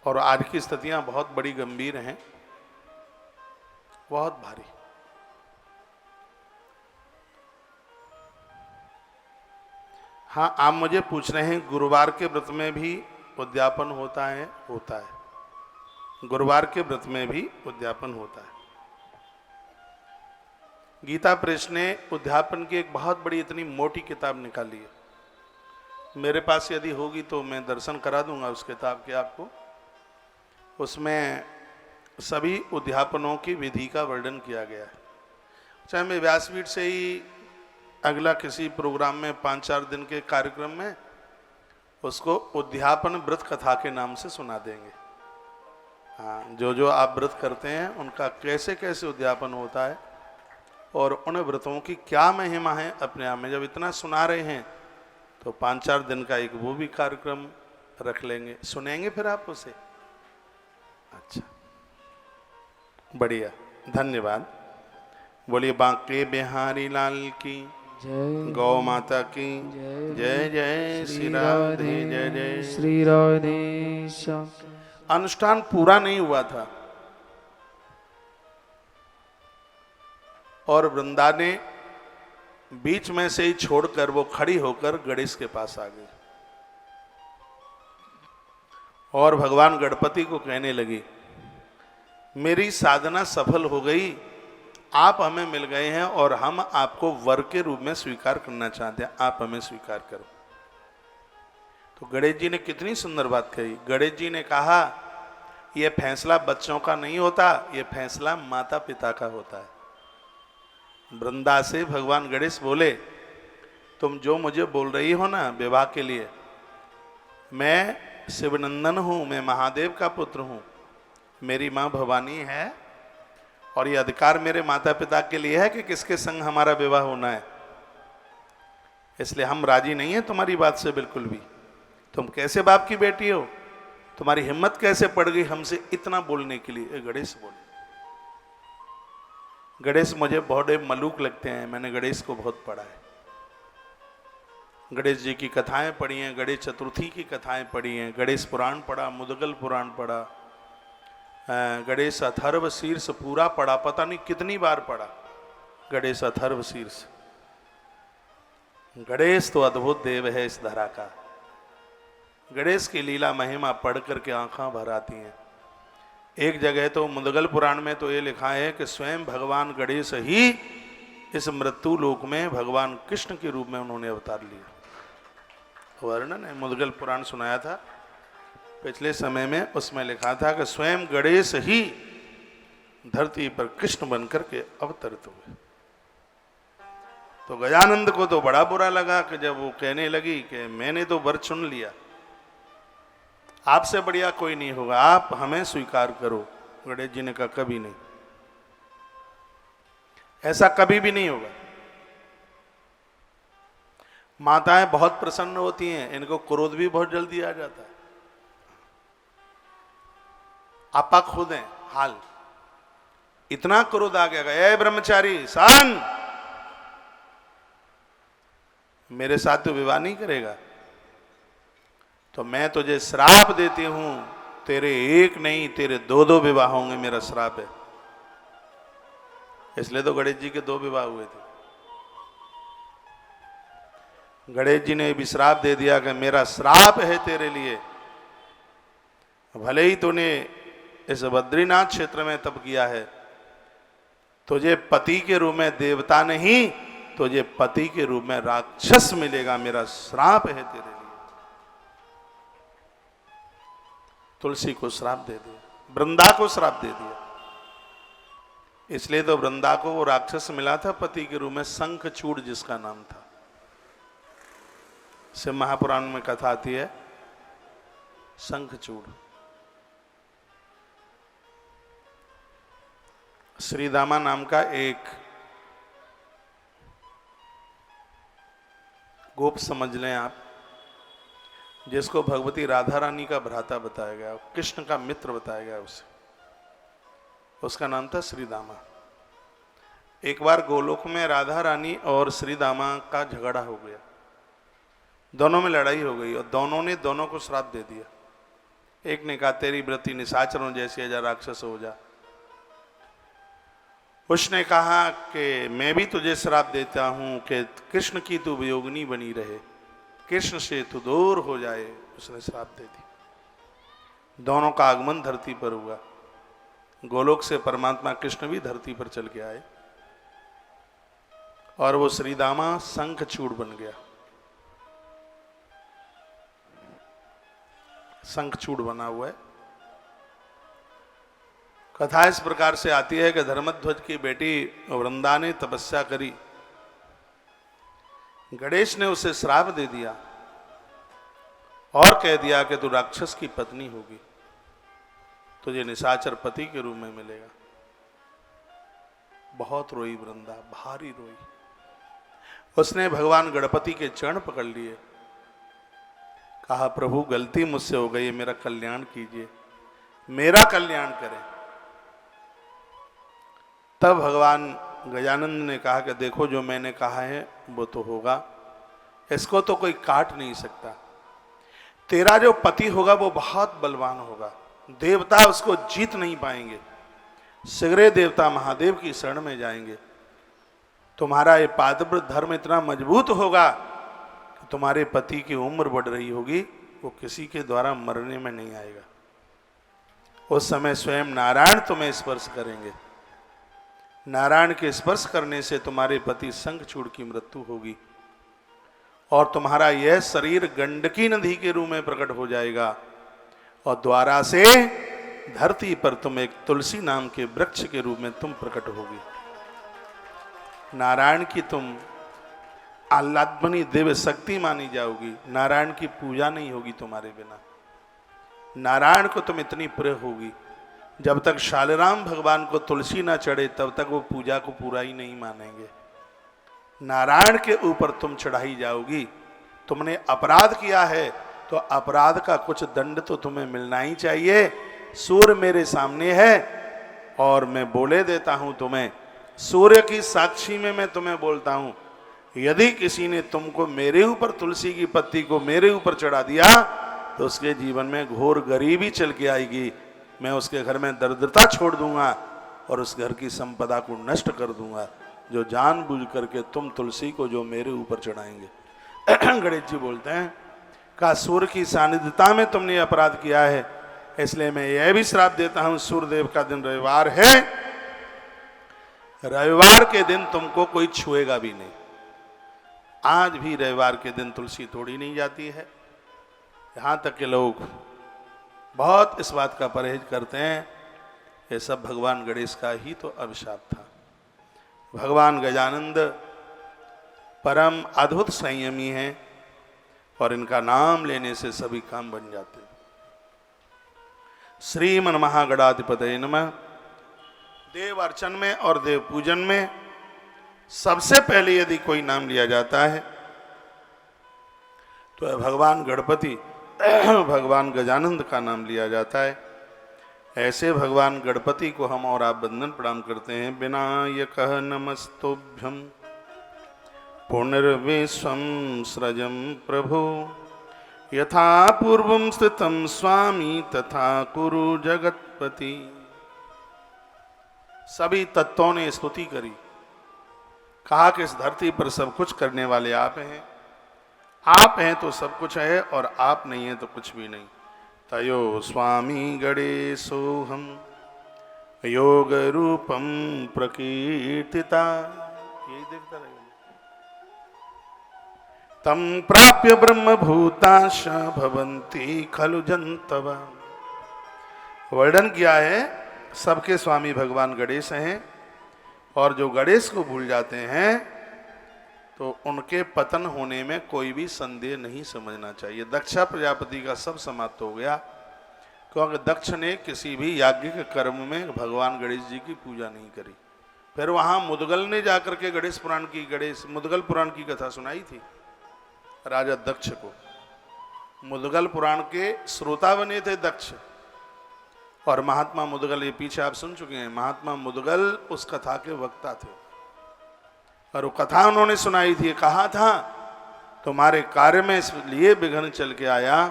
और आज की स्थितियां बहुत बड़ी गंभीर हैं, बहुत भारी। हाँ, आप मुझे पूछ रहे हैं गुरुवार के व्रत में भी उद्यापन होता है? होता है, गुरुवार के व्रत में भी उद्यापन होता है। गीता प्रेस ने उद्यापन की एक बहुत बड़ी इतनी मोटी किताब निकाली है। मेरे पास यदि होगी तो मैं दर्शन करा दूंगा उस किताब के आपको। उसमें सभी उद्यापनों की विधि का वर्णन किया गया है। चाहे मैं व्यासपीठ से ही अगला किसी प्रोग्राम में 5-4 दिन के कार्यक्रम में उसको उद्यापन व्रत कथा के नाम से सुना देंगे। हाँ, जो जो आप व्रत करते हैं उनका कैसे कैसे उद्यापन होता है और उन व्रतों की क्या महिमा है अपने आप में। जब इतना सुना रहे हैं तो 5-4 दिन का एक वो भी कार्यक्रम रख लेंगे, सुनेंगे फिर आप उसे। अच्छा, बढ़िया, धन्यवाद। बोलिए बांके बिहारी लाल की, जय गौ माता की जय। जय श्री राधे, जय जय। श्री राधे श्याम। अनुष्ठान पूरा नहीं हुआ था और वृंदा ने बीच में से ही छोड़कर वो खड़ी होकर गणेश के पास आ गई और भगवान गणपति को कहने लगी, मेरी साधना सफल हो गई, आप हमें मिल गए हैं और हम आपको वर के रूप में स्वीकार करना चाहते हैं, आप हमें स्वीकार करो। तो गणेश जी ने कितनी सुंदर बात कही। गणेश जी ने कहा, यह फैसला बच्चों का नहीं होता, यह फैसला माता पिता का होता है। वृंदा से भगवान गणेश बोले, तुम जो मुझे बोल रही हो ना विवाह के लिए, मैं शिवनंदन हूं, मैं महादेव का पुत्र हूं, मेरी मां भवानी है और ये अधिकार मेरे माता पिता के लिए है कि किसके संग हमारा विवाह होना है। इसलिए हम राजी नहीं है तुम्हारी बात से बिल्कुल भी। तुम कैसे बाप की बेटी हो, तुम्हारी हिम्मत कैसे पड़ गई हमसे इतना बोलने के लिए। गणेश बोले, गणेश मुझे बड़े मलूक लगते हैं, मैंने गणेश को बहुत पढ़ा है, गणेश जी की कथाएं पढ़ी हैं, गणेश चतुर्थी की कथाएं पढ़ी हैं, गणेश पुराण पढ़ा, मुदगल पुराण पढ़ा, गणेश अथर्व शीर्ष पूरा पढ़ा, पता नहीं कितनी बार पढ़ा गणेश अथर्व शीर्ष। गणेश तो अद्भुत देव है इस धरा का। गणेश की लीला महिमा पढ़ करके आंखें भर आती हैं। एक जगह तो मुदगल पुराण में तो ये लिखा है कि स्वयं भगवान गणेश ही इस मृत्यु लोक में भगवान कृष्ण के रूप में उन्होंने अवतार लिया। वर्णन है, मुदगल पुराण सुनाया था पिछले समय में, उसमें लिखा था कि स्वयं गणेश ही धरती पर कृष्ण बनकर के अवतरित हुए। तो गजानंद को तो बड़ा बुरा लगा कि जब वो कहने लगी कि मैंने तो वर चुन लिया, आपसे बढ़िया कोई नहीं होगा, आप हमें स्वीकार करो। गणेश जी ने कहा, कभी नहीं, ऐसा कभी भी नहीं होगा। माताएं बहुत प्रसन्न होती हैं, इनको क्रोध भी बहुत जल्दी आ जाता है। आपा खुद हैं हाल, इतना क्रोध आ गया, ए ब्रह्मचारी सान, मेरे साथ तो विवाह नहीं करेगा तो मैं तुझे श्राप देती हूं, तेरे एक नहीं तेरे दो दो विवाह होंगे, मेरा श्राप है। इसलिए तो गणेश जी के 2 विवाह हुए थे। गणेश जी ने भी श्राप दे दिया कि मेरा श्राप है तेरे लिए, भले ही तूने इस बद्रीनाथ क्षेत्र में तप किया है, तुझे पति के रूप में देवता नहीं, तुझे पति के रूप में राक्षस मिलेगा, मेरा श्राप है तेरे लिए। तुलसी को श्राप दे दिया, वृंदा को श्राप दे दिया। इसलिए तो वृंदा को वो राक्षस मिला था पति के रूप में, शंखचूड़ जिसका नाम था। शिव महापुराण में कथा आती है शंखचूड़। श्रीदामा नाम का एक गोप समझ लें आप, जिसको भगवती राधा रानी का भ्राता बताया गया, कृष्ण का मित्र बताया गया उसे, उसका नाम था श्रीदामा। एक बार गोलोक में राधा रानी और श्रीदामा का झगड़ा हो गया, दोनों में लड़ाई हो गई और दोनों ने दोनों को श्राप दे दिया। एक ने कहा तेरी वृत्ति निशाचरों जैसी है, जा राक्षस हो जा। उसने कहा कि मैं भी तुझे श्राप देता हूं कि कृष्ण की तू वियोगिनी बनी रहे, कृष्ण से तू दूर हो जाए, उसने श्राप दे दी। दोनों का आगमन धरती पर हुआ, गोलोक से परमात्मा कृष्ण भी धरती पर चल के आए और वो श्रीदामा शंखचूड़ बन गया, शंखचूड़ बना हुआ है। कथा इस प्रकार से आती है कि धर्मध्वज की बेटी वृंदा ने तपस्या करी, गणेश ने उसे श्राप दे दिया और कह दिया कि तू राक्षस की पत्नी होगी, तुझे निशाचर पति के रूप में मिलेगा। बहुत रोई वृंदा, भारी रोई। उसने भगवान गणपति के चरण पकड़ लिए, कहा प्रभु गलती मुझसे हो गई, मेरा कल्याण कीजिए, मेरा कल्याण करें। तब भगवान गजानंद ने कहा कि देखो जो मैंने कहा है वो तो होगा, इसको तो कोई काट नहीं सकता। तेरा जो पति होगा वो बहुत बलवान होगा, देवता उसको जीत नहीं पाएंगे, सगरे देवता महादेव की शरण में जाएंगे। तुम्हारा ये पादव्रत धर्म इतना मजबूत होगा कि तुम्हारे पति की उम्र बढ़ रही होगी, वो किसी के द्वारा मरने में नहीं आएगा। उस समय स्वयं नारायण तुम्हें स्पर्श करेंगे। नारायण के स्पर्श करने से तुम्हारे पति शंखचूड़ की मृत्यु होगी और तुम्हारा यह शरीर गंडकी नदी के रूप में प्रकट हो जाएगा और द्वारा से धरती पर तुम एक तुलसी नाम के वृक्ष के रूप में तुम प्रकट होगी। नारायण की तुम आह्लादमनी दिव्य शक्ति मानी जाओगी। नारायण की पूजा नहीं होगी तुम्हारे बिना। नारायण को तुम इतनी प्रिय होगी, जब तक शालिराम भगवान को तुलसी ना चढ़े तब तक वो पूजा को पूरा ही नहीं मानेंगे। नारायण के ऊपर तुम चढ़ाई जाओगी। तुमने अपराध किया है तो अपराध का कुछ दंड तो तुम्हें मिलना ही चाहिए। सूर्य मेरे सामने है और मैं बोले देता हूं तुम्हें, सूर्य की साक्षी में मैं तुम्हें बोलता हूं, यदि किसी ने तुमको मेरे ऊपर तुलसी की पत्ती को मेरे ऊपर चढ़ा दिया तो उसके जीवन में घोर गरीबी चल के आएगी। मैं उसके घर में दरिद्रता छोड़ दूंगा और उस घर की संपदा को नष्ट कर दूंगा, जो जानबूझ करके तुम तुलसी को जो मेरे ऊपर चढ़ाएंगे। गणेश जी बोलते हैं का सूर्य की सानिध्यता में तुमने अपराध किया है, इसलिए मैं यह भी श्राप देता हूं, सूर्यदेव का दिन रविवार है, रविवार के दिन तुमको कोई छुएगा भी नहीं। आज भी रविवार के दिन तुलसी तोड़ी नहीं जाती है। यहां तक के लोग बहुत इस बात का परहेज करते हैं। ये सब भगवान गणेश का ही तो अभिशाप था। भगवान गजानंद परम अद्भुत संयमी हैं और इनका नाम लेने से सभी काम बन जाते हैं। श्रीमन महागणाधिपतये नमः। देव अर्चन में और देव पूजन में सबसे पहले यदि कोई नाम लिया जाता है तो भगवान गणपति भगवान गजानंद का नाम लिया जाता है। ऐसे भगवान गणपति को हम और आप वंदन प्रणाम करते हैं। विनायकः नमस्तुभ्यं पुनर्विश्वं सृजं प्रभो, यथा पूर्वं स्थितं स्वामी तथा कुरु जगत्पति। सभी तत्वों ने स्तुति करी, कहा कि इस धरती पर सब कुछ करने वाले आप हैं। आप हैं तो सब कुछ है और आप नहीं हैं तो कुछ भी नहीं। तयो स्वामी गणेशोऽहं योग रूपम प्रकीर्तिता। यही देखता रहिए। तम प्राप्य ब्रह्म भूताश भवन्ति खलु जन्तव। वर्णन किया है सबके स्वामी भगवान गणेश हैं और जो गणेश को भूल जाते हैं तो उनके पतन होने में कोई भी संदेह नहीं समझना चाहिए। दक्षा प्रजापति का सब समाप्त हो गया क्योंकि दक्ष ने किसी भी याज्ञिक कर्म में भगवान गणेश जी की पूजा नहीं करी। फिर वहां मुदगल ने जाकर के मुदगल पुराण की कथा सुनाई थी राजा दक्ष को। मुदगल पुराण के श्रोता बने थे दक्ष और महात्मा मुदगल, ये पीछे आप सुन चुके हैं, महात्मा मुदगल उस कथा के वक्ता थे और वो कथा उन्होंने सुनाई थी। कहा था तुम्हारे कार्य में इसलिए विघ्न चल के आया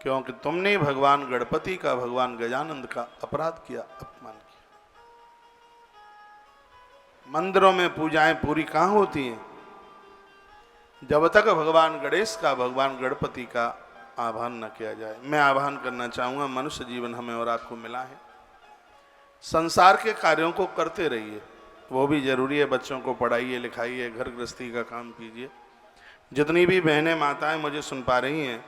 क्योंकि तुमने भगवान गणपति का, भगवान गजानंद का अपराध किया, अपमान किया। मंदिरों में पूजाएं पूरी कहां होती हैं जब तक भगवान गणेश का, भगवान गणपति का आह्वान न किया जाए। मैं आह्वान करना चाहूंगा, मनुष्य जीवन हमें और आपको मिला है, संसार के कार्यों को करते रहिए, वो भी जरूरी है। बच्चों को पढ़ाइए लिखाइए, घर गृहस्थी का काम कीजिए। जितनी भी बहनें माताएं मुझे सुन पा रही हैं,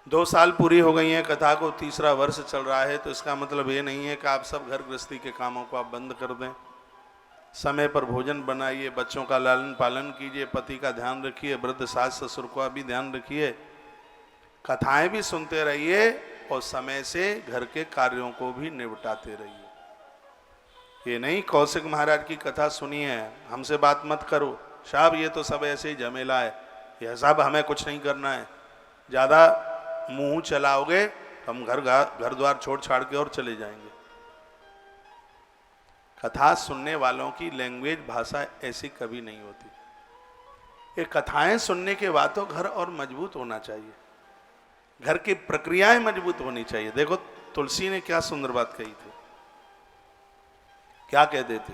2 साल पूरी हो गई हैं, कथा को 3रा वर्ष चल रहा है, तो इसका मतलब ये नहीं है कि आप सब घर गृहस्थी के कामों को आप बंद कर दें। समय पर भोजन बनाइए, बच्चों का लालन पालन कीजिए, पति का ध्यान रखिए, वृद्ध सास ससुर का भी ध्यान रखिए, कथाएं भी सुनते रहिए और समय से घर के कार्यों को भी निपटाते रहिए। ये नहीं कौशिक महाराज की कथा सुनी है, हमसे बात मत करो साहब, ये तो सब ऐसे ही झमेला है, यह सब हमें कुछ नहीं करना है। ज़्यादा मुंह चलाओगे तो हम घर द्वार छोड़ छाड़ के और चले जाएंगे। कथा सुनने वालों की लैंग्वेज भाषा ऐसी कभी नहीं होती। ये कथाएं सुनने के बाद तो घर और मजबूत होना चाहिए, घर की प्रक्रियाएं मजबूत होनी चाहिए। देखो तुलसी ने क्या सुंदर बात कही थी, क्या कहते थे,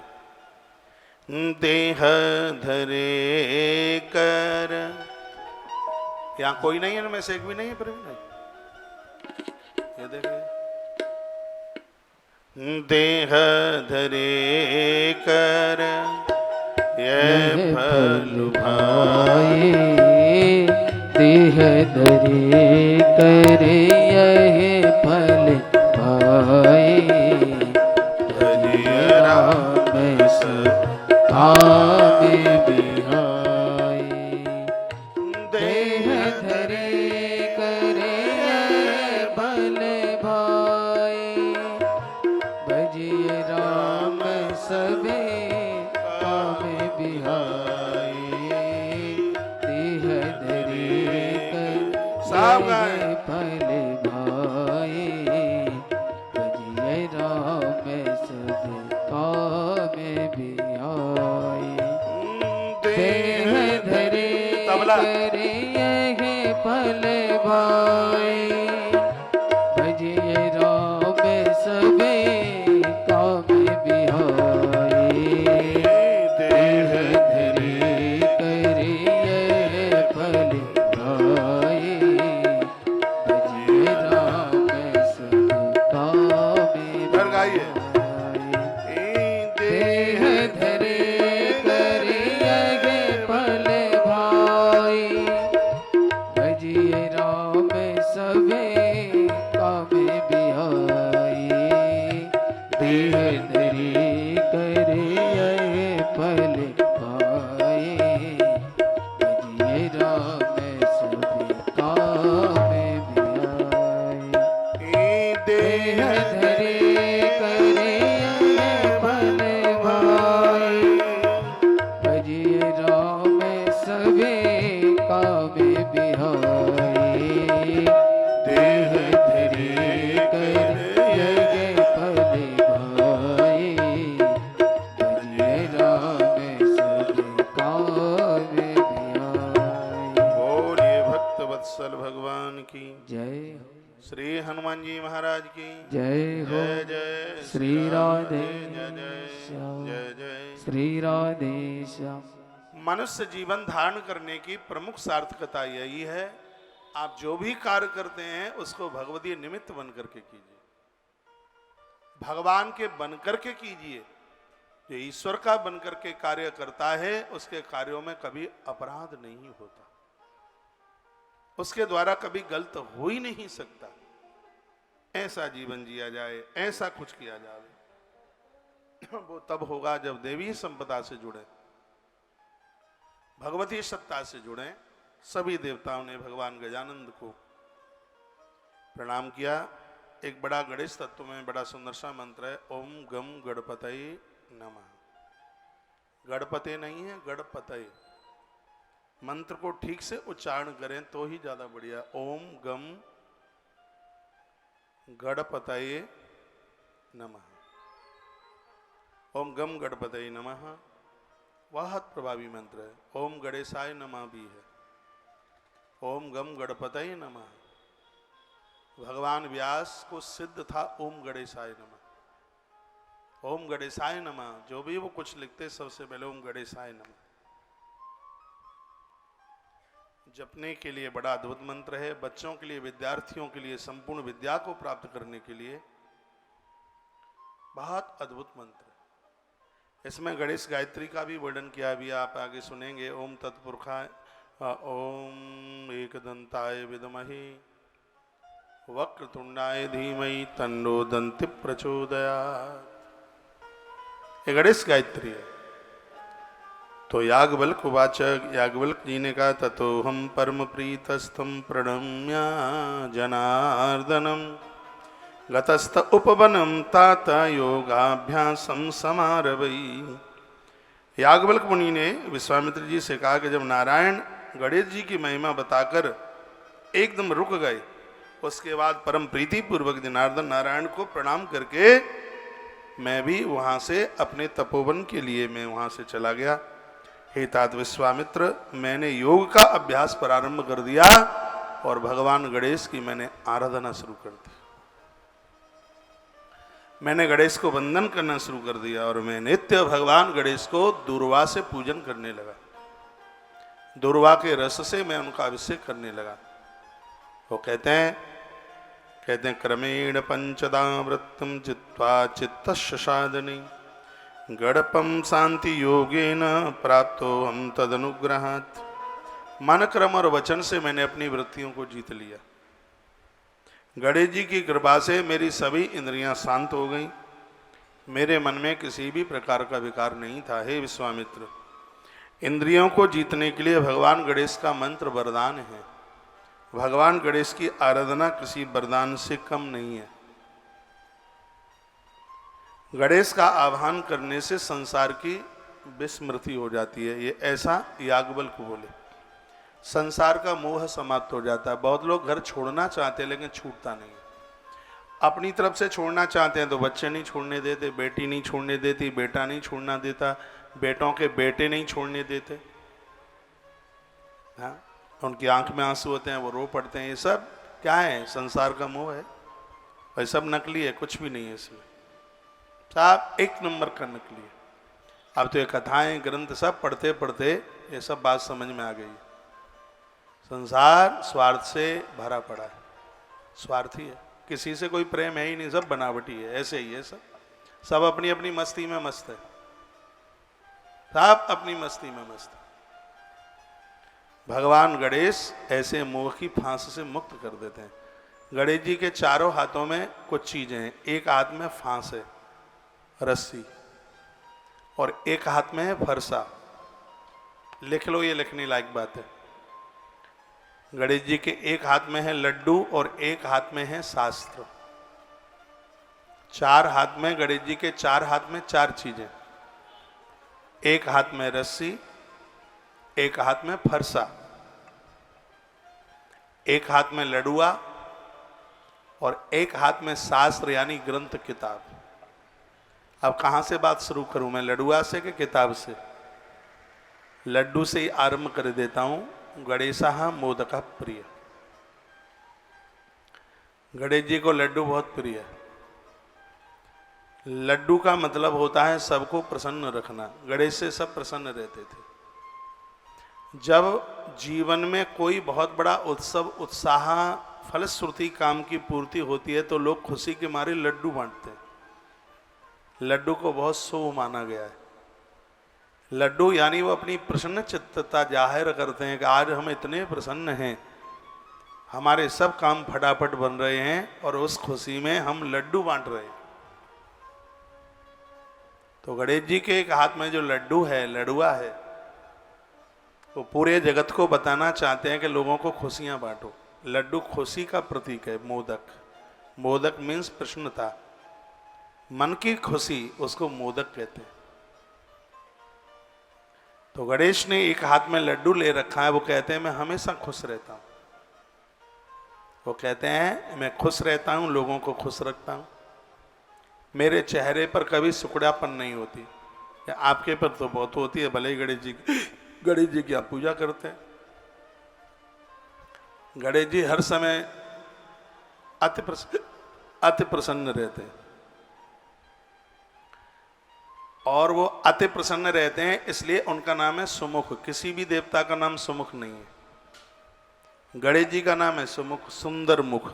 देह धरे कर, यहां कोई नहीं है ना, में से एक भी नहीं है, पर भी नहीं, ये देखिए, देह धरे कर ये फल भाई, देह धरे कर यह फल भाई, भजिय राम काम बिहाई। देह धरे कर यह फल भाई, भजिय राम सबे काम बिहाई। देह धरे कर साहब गाएं। यह फल भाई, भजिय राम सबे काम बिहाई। देह धरे तबला। कर यह फल भाई, भजिय राम सबे काम बिहाई। देह धरे कर यह फल भाई, भजिय राम सबे काम घर गाइए। बिहाई। देह धरे कर यह फल भाई, भजिय राम सबे काम बिहाई। देह धरे कर यह फल भाई, भजिय राम सबे काम बिहाई। देह धरे कर यह फल भाई, भजिय राम सबे काम बिहाई। देह धरे कर यह फल भाई, भजिय राम सबे काम बिहाई। बोलिए भक्त वत्सल भगवान की, जय श्री हनुमान जी महाराज की जय हो। जय जय श्री राधे जय जय श्याम, जय जय। श्री राधे श्याम। मनुष्य जीवन धारण करने की प्रमुख सार्थकता यही है, आप जो भी कार्य करते हैं उसको भगवतीय निमित्त बन करके कीजिए, भगवान के बन करके कीजिए। जो ईश्वर का बन करके कार्य करता है उसके कार्यों में कभी अपराध नहीं होता, उसके द्वारा कभी गलत हो ही नहीं सकता। ऐसा जीवन जिया जाए, ऐसा कुछ किया जाए, वो तब होगा जब देवी संपदा से जुड़े, भगवती सत्ता से जुड़े। सभी देवताओं ने भगवान गजानंद को प्रणाम किया। एक बड़ा गणेश तत्व में बड़ा सुंदर सा मंत्र है, ओम गम गणपतये नमः। गणपते नहीं है, गणपतये। मंत्र को ठीक से उच्चारण करें तो ही ज्यादा बढ़िया। ओम गम गणपतये नमः, ओम गम गणपतये नमः बहुत प्रभावी मंत्र है। ओम गणेशाय नमः भी है, ओम गम गणपतये नमः। भगवान व्यास को सिद्ध था ओम गणेशाय नमः, ओम गणेशाय नमः। जो भी वो कुछ लिखते सबसे पहले ओम गणेशाय नमः जपने के लिए बड़ा अद्भुत मंत्र है। बच्चों के लिए, विद्यार्थियों के लिए, संपूर्ण विद्या को प्राप्त करने के लिए बहुत अद्भुत मंत्र है। इसमें गणेश गायत्री का भी वर्णन किया भी, आप आगे सुनेंगे। ओम तत्पुरुषाय, ओम एकदंताय विद्महे वक्रतुंडाय धीमहि तन्नो दन्ति प्रचोदयात्। ये गणेश गायत्री है। तो याज्ञवल्क्य उवाच, याज्ञवल्क्य जी ने कहा, ततो हम परम प्रीतस्थम प्रणम्य जनार्दनम गतस्थ उपवनम तात योगाभ्यासम समारभई। याज्ञवल्क्य मुनि ने विश्वामित्र जी से कहा कि जब नारायण गणेश जी की महिमा बताकर एकदम रुक गए, उसके बाद परम प्रीति पूर्वक जनार्दन नारायण को प्रणाम करके मैं भी वहाँ से अपने तपोवन के लिए मैं वहाँ से चला गया। हे तात विश्वामित्र, मैंने योग का अभ्यास प्रारंभ कर दिया और भगवान गणेश की मैंने आराधना शुरू कर दी। मैंने गणेश को वंदन करना शुरू कर दिया और मैं नित्य भगवान गणेश को दूर्वा से पूजन करने लगा। दूर्वा के रस से मैं उनका अभिषेक करने लगा। वो कहते हैं क्रमेण पंचदा वृत्तम जित्वा चित्तस्य साधने गणपम शांति योगेन प्राप्तो हम तदनुग्रहात्। मन, क्रम और वचन से मैंने अपनी वृत्तियों को जीत लिया। गणेश जी की कृपा से मेरी सभी इंद्रियां शांत हो गईं। मेरे मन में किसी भी प्रकार का विकार नहीं था। हे विश्वामित्र, इंद्रियों को जीतने के लिए भगवान गणेश का मंत्र वरदान है। भगवान गणेश की आराधना किसी वरदान से कम नहीं है। गणेश का आह्वान करने से संसार की विस्मृति हो जाती है। ये ऐसा याज्ञवल्क्य को बोले, संसार का मोह समाप्त हो जाता है। बहुत लोग घर छोड़ना चाहते हैं लेकिन छूटता नहीं है। अपनी तरफ से छोड़ना चाहते हैं तो बच्चे नहीं छोड़ने देते, बेटी नहीं छोड़ने देती, बेटा नहीं छोड़ना देता, बेटों के बेटे नहीं छोड़ने देते। हाँ, उनकी आंख में आंसू होते हैं, वो रो पड़ते हैं। ये सब क्या है? संसार का मोह है। और सब नकली है, कुछ भी नहीं है इसमें। सब एक नंबर का नकली है। अब तो ये कथाएं ग्रंथ सब पढ़ते पढ़ते ये सब बात समझ में आ गई। संसार स्वार्थ से भरा पड़ा है, स्वार्थी है, किसी से कोई प्रेम है ही नहीं, सब बनावटी है। ऐसे ही है सब अपनी अपनी मस्ती में मस्त है, सब अपनी मस्ती में मस्त है। भगवान गणेश ऐसे मोह की फांस से मुक्त कर देते हैं। गणेश जी के चारों हाथों में कुछ चीजें हैं। एक हाथ में फांस है, रस्सी, और एक हाथ में है फरसा। लिख लो, ये लिखने लायक बात है। गणेश जी के एक हाथ में है लड्डू और एक हाथ में है शास्त्र। चार हाथ में, गणेश जी के चार हाथ में चार चीजें। एक हाथ में रस्सी, एक हाथ में फरसा, एक हाथ में लडुआ और एक हाथ में शास्त्र यानी ग्रंथ, किताब। अब कहां से बात शुरू करूं मैं, लडुआ से कि किताब से? लड्डू से ही आरंभ कर देता हूं। गणेशः मोदकः प्रिय। गणेश जी को लड्डू बहुत प्रिय है। लड्डू का मतलब होता है सबको प्रसन्न रखना। गणेश से सब प्रसन्न रहते थे। जब जीवन में कोई बहुत बड़ा उत्सव, उत्साह, फलश्रुति, काम की पूर्ति होती है तो लोग खुशी के मारे लड्डू बांटते हैं। लड्डू को बहुत शुभ माना गया है। लड्डू यानी वो अपनी प्रसन्न चित्तता जाहिर करते हैं कि आज हम इतने प्रसन्न हैं, हमारे सब काम फटाफट बन रहे हैं और उस खुशी में हम लड्डू बांट रहे हैं। तो गणेश जी के एक हाथ में जो लड्डू है, लडुआ है, वो पूरे जगत को बताना चाहते हैं कि लोगों को खुशियां बांटो। लड्डू खुशी का प्रतीक है। मोदक, मोदक मीन्स प्रसन्नता, मन की खुशी, उसको मोदक कहते हैं। तो गणेश ने एक हाथ में लड्डू ले रखा है। वो कहते हैं मैं हमेशा खुश रहता हूं। वो कहते हैं मैं खुश रहता हूं, लोगों को खुश रखता हूं, मेरे चेहरे पर कभी सुकड़ापन नहीं होती। आपके पर तो बहुत होती है, भले ही गणेश जी की आप पूजा करते हैं। गणेश जी हर समय अति प्रसन्न रहते हैं और वो अति प्रसन्न रहते हैं, इसलिए उनका नाम है सुमुख। किसी भी देवता का नाम सुमुख नहीं है। गणेश जी का नाम है सुमुख, सुंदर मुख।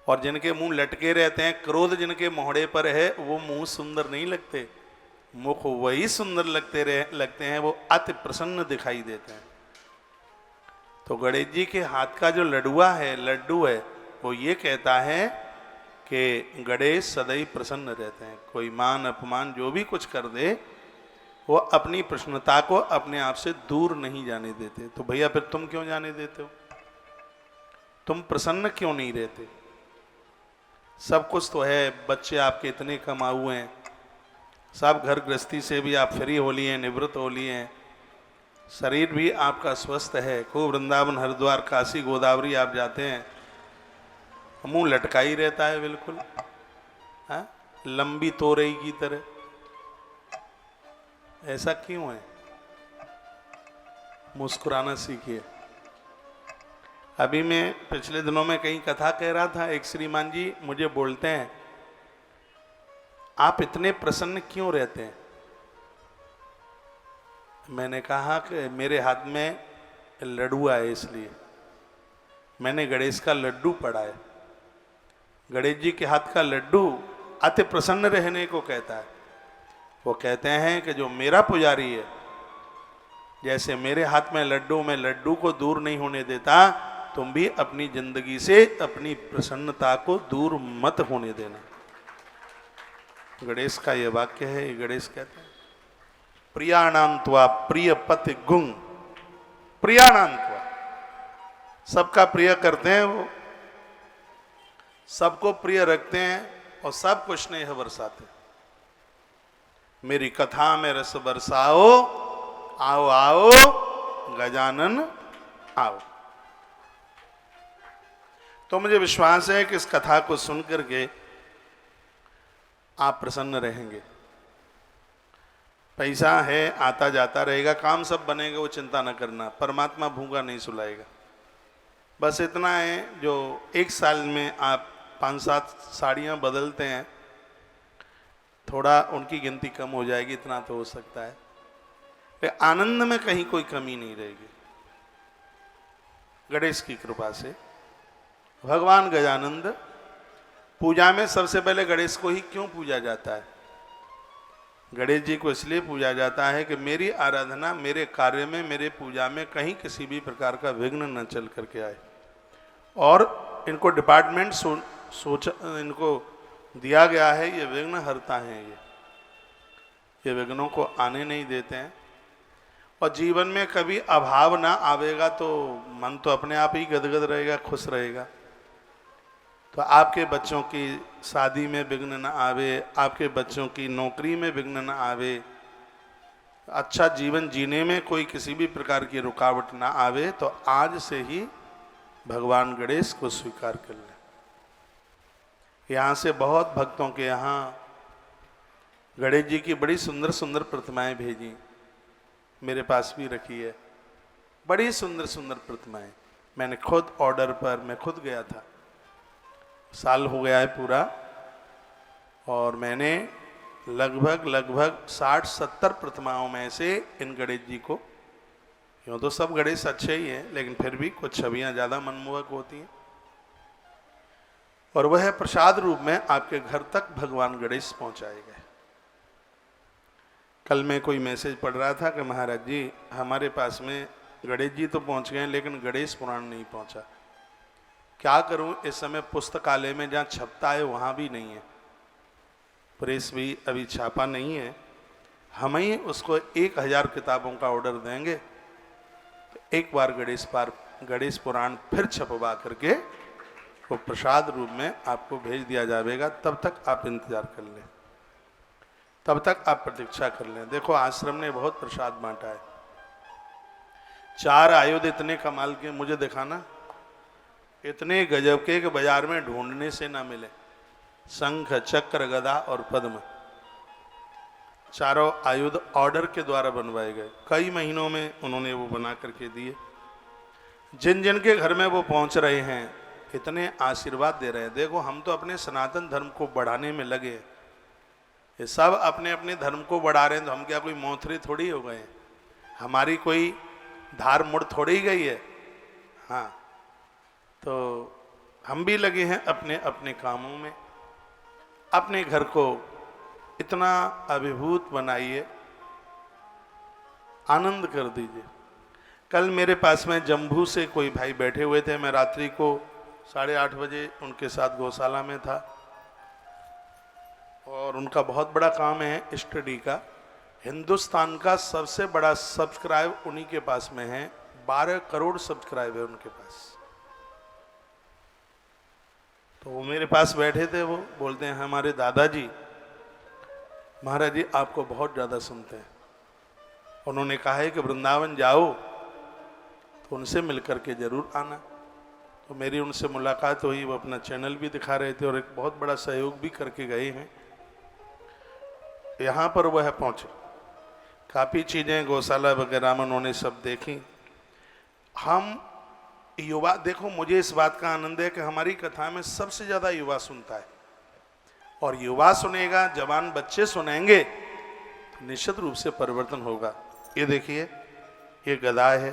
और जिनके मुंह लटके रहते हैं, क्रोध जिनके मोहड़े पर है, वो मुंह सुंदर नहीं लगते, मुख वही सुंदर लगते हैं, वो अति प्रसन्न दिखाई देते हैं। तो गणेश जी के हाथ का जो लडुआ है, लड्डू है, वो ये कहता है कि गणेश सदैव प्रसन्न रहते हैं। कोई मान अपमान जो भी कुछ कर दे, वो अपनी प्रसन्नता को अपने आप से दूर नहीं जाने देते। तो भैया फिर तुम क्यों जाने देते हो? तुम प्रसन्न क्यों नहीं रहते? सब कुछ तो है, बच्चे आपके इतने कमाऊ हैं, सब घर गृहस्थी से भी आप फ्री हो लिए हैं, निवृत्त हो लिए हैं, शरीर भी आपका स्वस्थ है, खूब वृंदावन, हरिद्वार, काशी, गोदावरी आप जाते हैं, मुंह लटका ही रहता है बिल्कुल। हाँ, लंबी तोरई की तरह। ऐसा क्यों है? मुस्कुराना सीखिए। अभी मैं पिछले दिनों में कहीं कथा कह रहा था, एक श्रीमान जी मुझे बोलते हैं, आप इतने प्रसन्न क्यों रहते हैं? मैंने कहा कि मेरे हाथ में लड्डू आए इसलिए। मैंने गणेश का लड्डू पढ़ा है। गणेश जी के हाथ का लड्डू अति प्रसन्न रहने को कहता है। वो कहते हैं कि जो मेरा पुजारी है, जैसे मेरे हाथ में लड्डू, मैं लड्डू को दूर नहीं होने देता, तुम भी अपनी जिंदगी से अपनी प्रसन्नता को दूर मत होने देना। गणेश का ये वाक्य है। गणेश कहते हैं प्रियाणाम त्वा प्रिय पति गुंग। प्रियाणाम त्वा, सबका प्रिय करते हैं वो, सबको प्रिय रखते हैं और सबको स्नेह बरसाते हैं। मेरी कथा में रस बरसाओ, आओ आओ गजानन आओ। तो मुझे विश्वास है कि इस कथा को सुनकर के आप प्रसन्न रहेंगे। पैसा है, आता जाता रहेगा, काम सब बनेगा, वो चिंता न करना। परमात्मा भूखा नहीं सुलाएगा। बस इतना है, जो एक साल में आप 5-7 साड़ियाँ बदलते हैं, थोड़ा उनकी गिनती कम हो जाएगी, इतना तो हो सकता है। आनंद में कहीं कोई कमी नहीं रहेगी। गणेश की कृपा से भगवान गजानंद, पूजा में सबसे पहले गणेश को ही क्यों पूजा जाता है? गणेश जी को इसलिए पूजा जाता है कि मेरी आराधना, मेरे कार्य में, मेरे पूजा में कहीं किसी भी प्रकार का विघ्न न चल करके आए। और इनको डिपार्टमेंट इनको दिया गया है, ये विघ्न हरता है। ये विघ्नों को आने नहीं देते हैं। और जीवन में कभी अभाव ना आवेगा तो मन तो अपने आप ही गदगद रहेगा, खुश रहेगा। तो आपके बच्चों की शादी में विघ्न न आवे, आपके बच्चों की नौकरी में विघ्न न आवे, अच्छा जीवन जीने में कोई किसी भी प्रकार की रुकावट ना आवे, तो आज से ही भगवान गणेश को स्वीकार कर लें। यहाँ से बहुत भक्तों के यहाँ गणेश जी की बड़ी सुंदर सुंदर प्रतिमाएं भेजी, मेरे पास भी रखी है। बड़ी सुंदर सुंदर प्रतिमाएं। मैंने खुद ऑर्डर पर, मैं खुद गया था, साल हो गया है पूरा, और मैंने लगभग 60-70 प्रतिमाओं में से इन गणेश जी को, यूँ तो सब गणेश अच्छे ही हैं, लेकिन फिर भी कुछ छवियाँ ज़्यादा मनमोहक होती हैं, और वह प्रसाद रूप में आपके घर तक भगवान गणेश पहुँचाए गए। कल मैं कोई मैसेज पढ़ रहा था कि महाराज जी हमारे पास में गणेश जी तो पहुँच गए, लेकिन गणेश पुराण नहीं पहुँचा। क्या करूं, इस समय पुस्तकालय में जहाँ छपता है वहाँ भी नहीं है, प्रेस भी अभी छापा नहीं है। हम ही उसको 1000 किताबों का ऑर्डर देंगे तो एक बार गणेश पुराण फिर छपवा करके वो प्रसाद रूप में आपको भेज दिया जाएगा। तब तक आप इंतजार कर लें, तब तक आप प्रतीक्षा कर लें। देखो आश्रम ने बहुत प्रसाद बांटा है। 4 आयुध इतने कमाल के, मुझे दिखाना, इतने गजब के कि बाजार में ढूंढने से ना मिले। शंख, चक्र, गदा और पद्म, चारों आयुध ऑर्डर के द्वारा बनवाए गए। कई महीनों में उन्होंने वो बना करके दिए। जिन जिन के घर में वो पहुंच रहे हैं, इतने आशीर्वाद दे रहे हैं। देखो हम तो अपने सनातन धर्म को बढ़ाने में लगे हैं, ये सब अपने अपने धर्म को बढ़ा रहे हैं, तो हम क्या कोई मोथरे थोड़ी हो गए हैं? हमारी कोई धार मुड़ थोड़ी गई है? हाँ, तो हम भी लगे हैं अपने अपने कामों में। अपने घर को इतना अभिभूत बनाइए, आनंद कर दीजिए। कल मेरे पास में जम्मू से कोई भाई बैठे हुए थे, मैं रात्रि को 8:30 बजे उनके साथ गौशाला में था, और उनका बहुत बड़ा काम है स्टडी का। हिंदुस्तान का सबसे बड़ा सब्सक्राइब उन्हीं के पास में है, 12 करोड़ सब्सक्राइब है उनके पास। तो वो मेरे पास बैठे थे, वो बोलते हैं हमारे दादाजी महाराज जी आपको बहुत ज़्यादा सुनते हैं। उन्होंने कहा है कि वृंदावन जाओ तो उनसे मिलकर के जरूर आना। तो मेरी उनसे मुलाकात हुई, वो अपना चैनल भी दिखा रहे थे और एक बहुत बड़ा सहयोग भी करके गए हैं। यहाँ पर वह पहुँचे। काफ़ी चीज़ें गौशाला वगैरह में उन्होंने सब देखी। हम युवा, देखो मुझे इस बात का आनंद है कि हमारी कथा में सबसे ज़्यादा युवा सुनता है, और युवा सुनेगा, जवान बच्चे सुनेंगे तो निश्चित रूप से परिवर्तन होगा। ये देखिए, ये गदा है।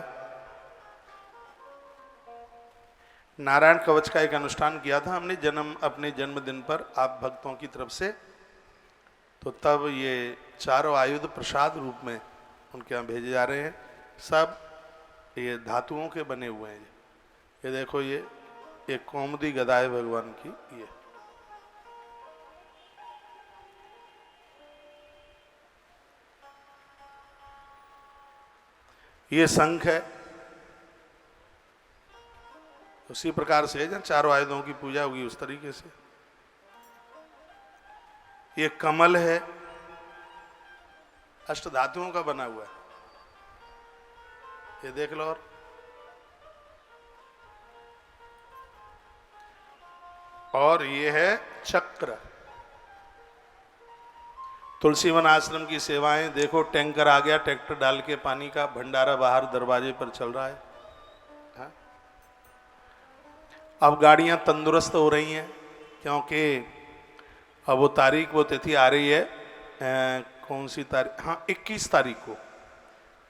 नारायण कवच का एक अनुष्ठान किया था हमने अपने जन्मदिन पर आप भक्तों की तरफ से, तो तब ये चारों आयुध प्रसाद रूप में उनके यहाँ भेजे जा रहे हैं। सब ये धातुओं के बने हुए हैं। ये देखो, ये कौमुदी गदा है भगवान की। ये शंख है। उसी प्रकार से जब चारों आयुधों की पूजा होगी उस तरीके से। ये कमल है, अष्ट धातुओं का बना हुआ है। ये देख लो। और ये है चक्र। तुलसी वन आश्रम की सेवाएं देखो, टैंकर आ गया, ट्रैक्टर डाल के पानी का भंडारा बाहर दरवाजे पर चल रहा है। हाँ? अब गाड़ियां तंदुरुस्त हो रही हैं, क्योंकि अब वो तारीख, वो तिथि आ रही है। कौन सी तारीख? हाँ, 21 तारीख को।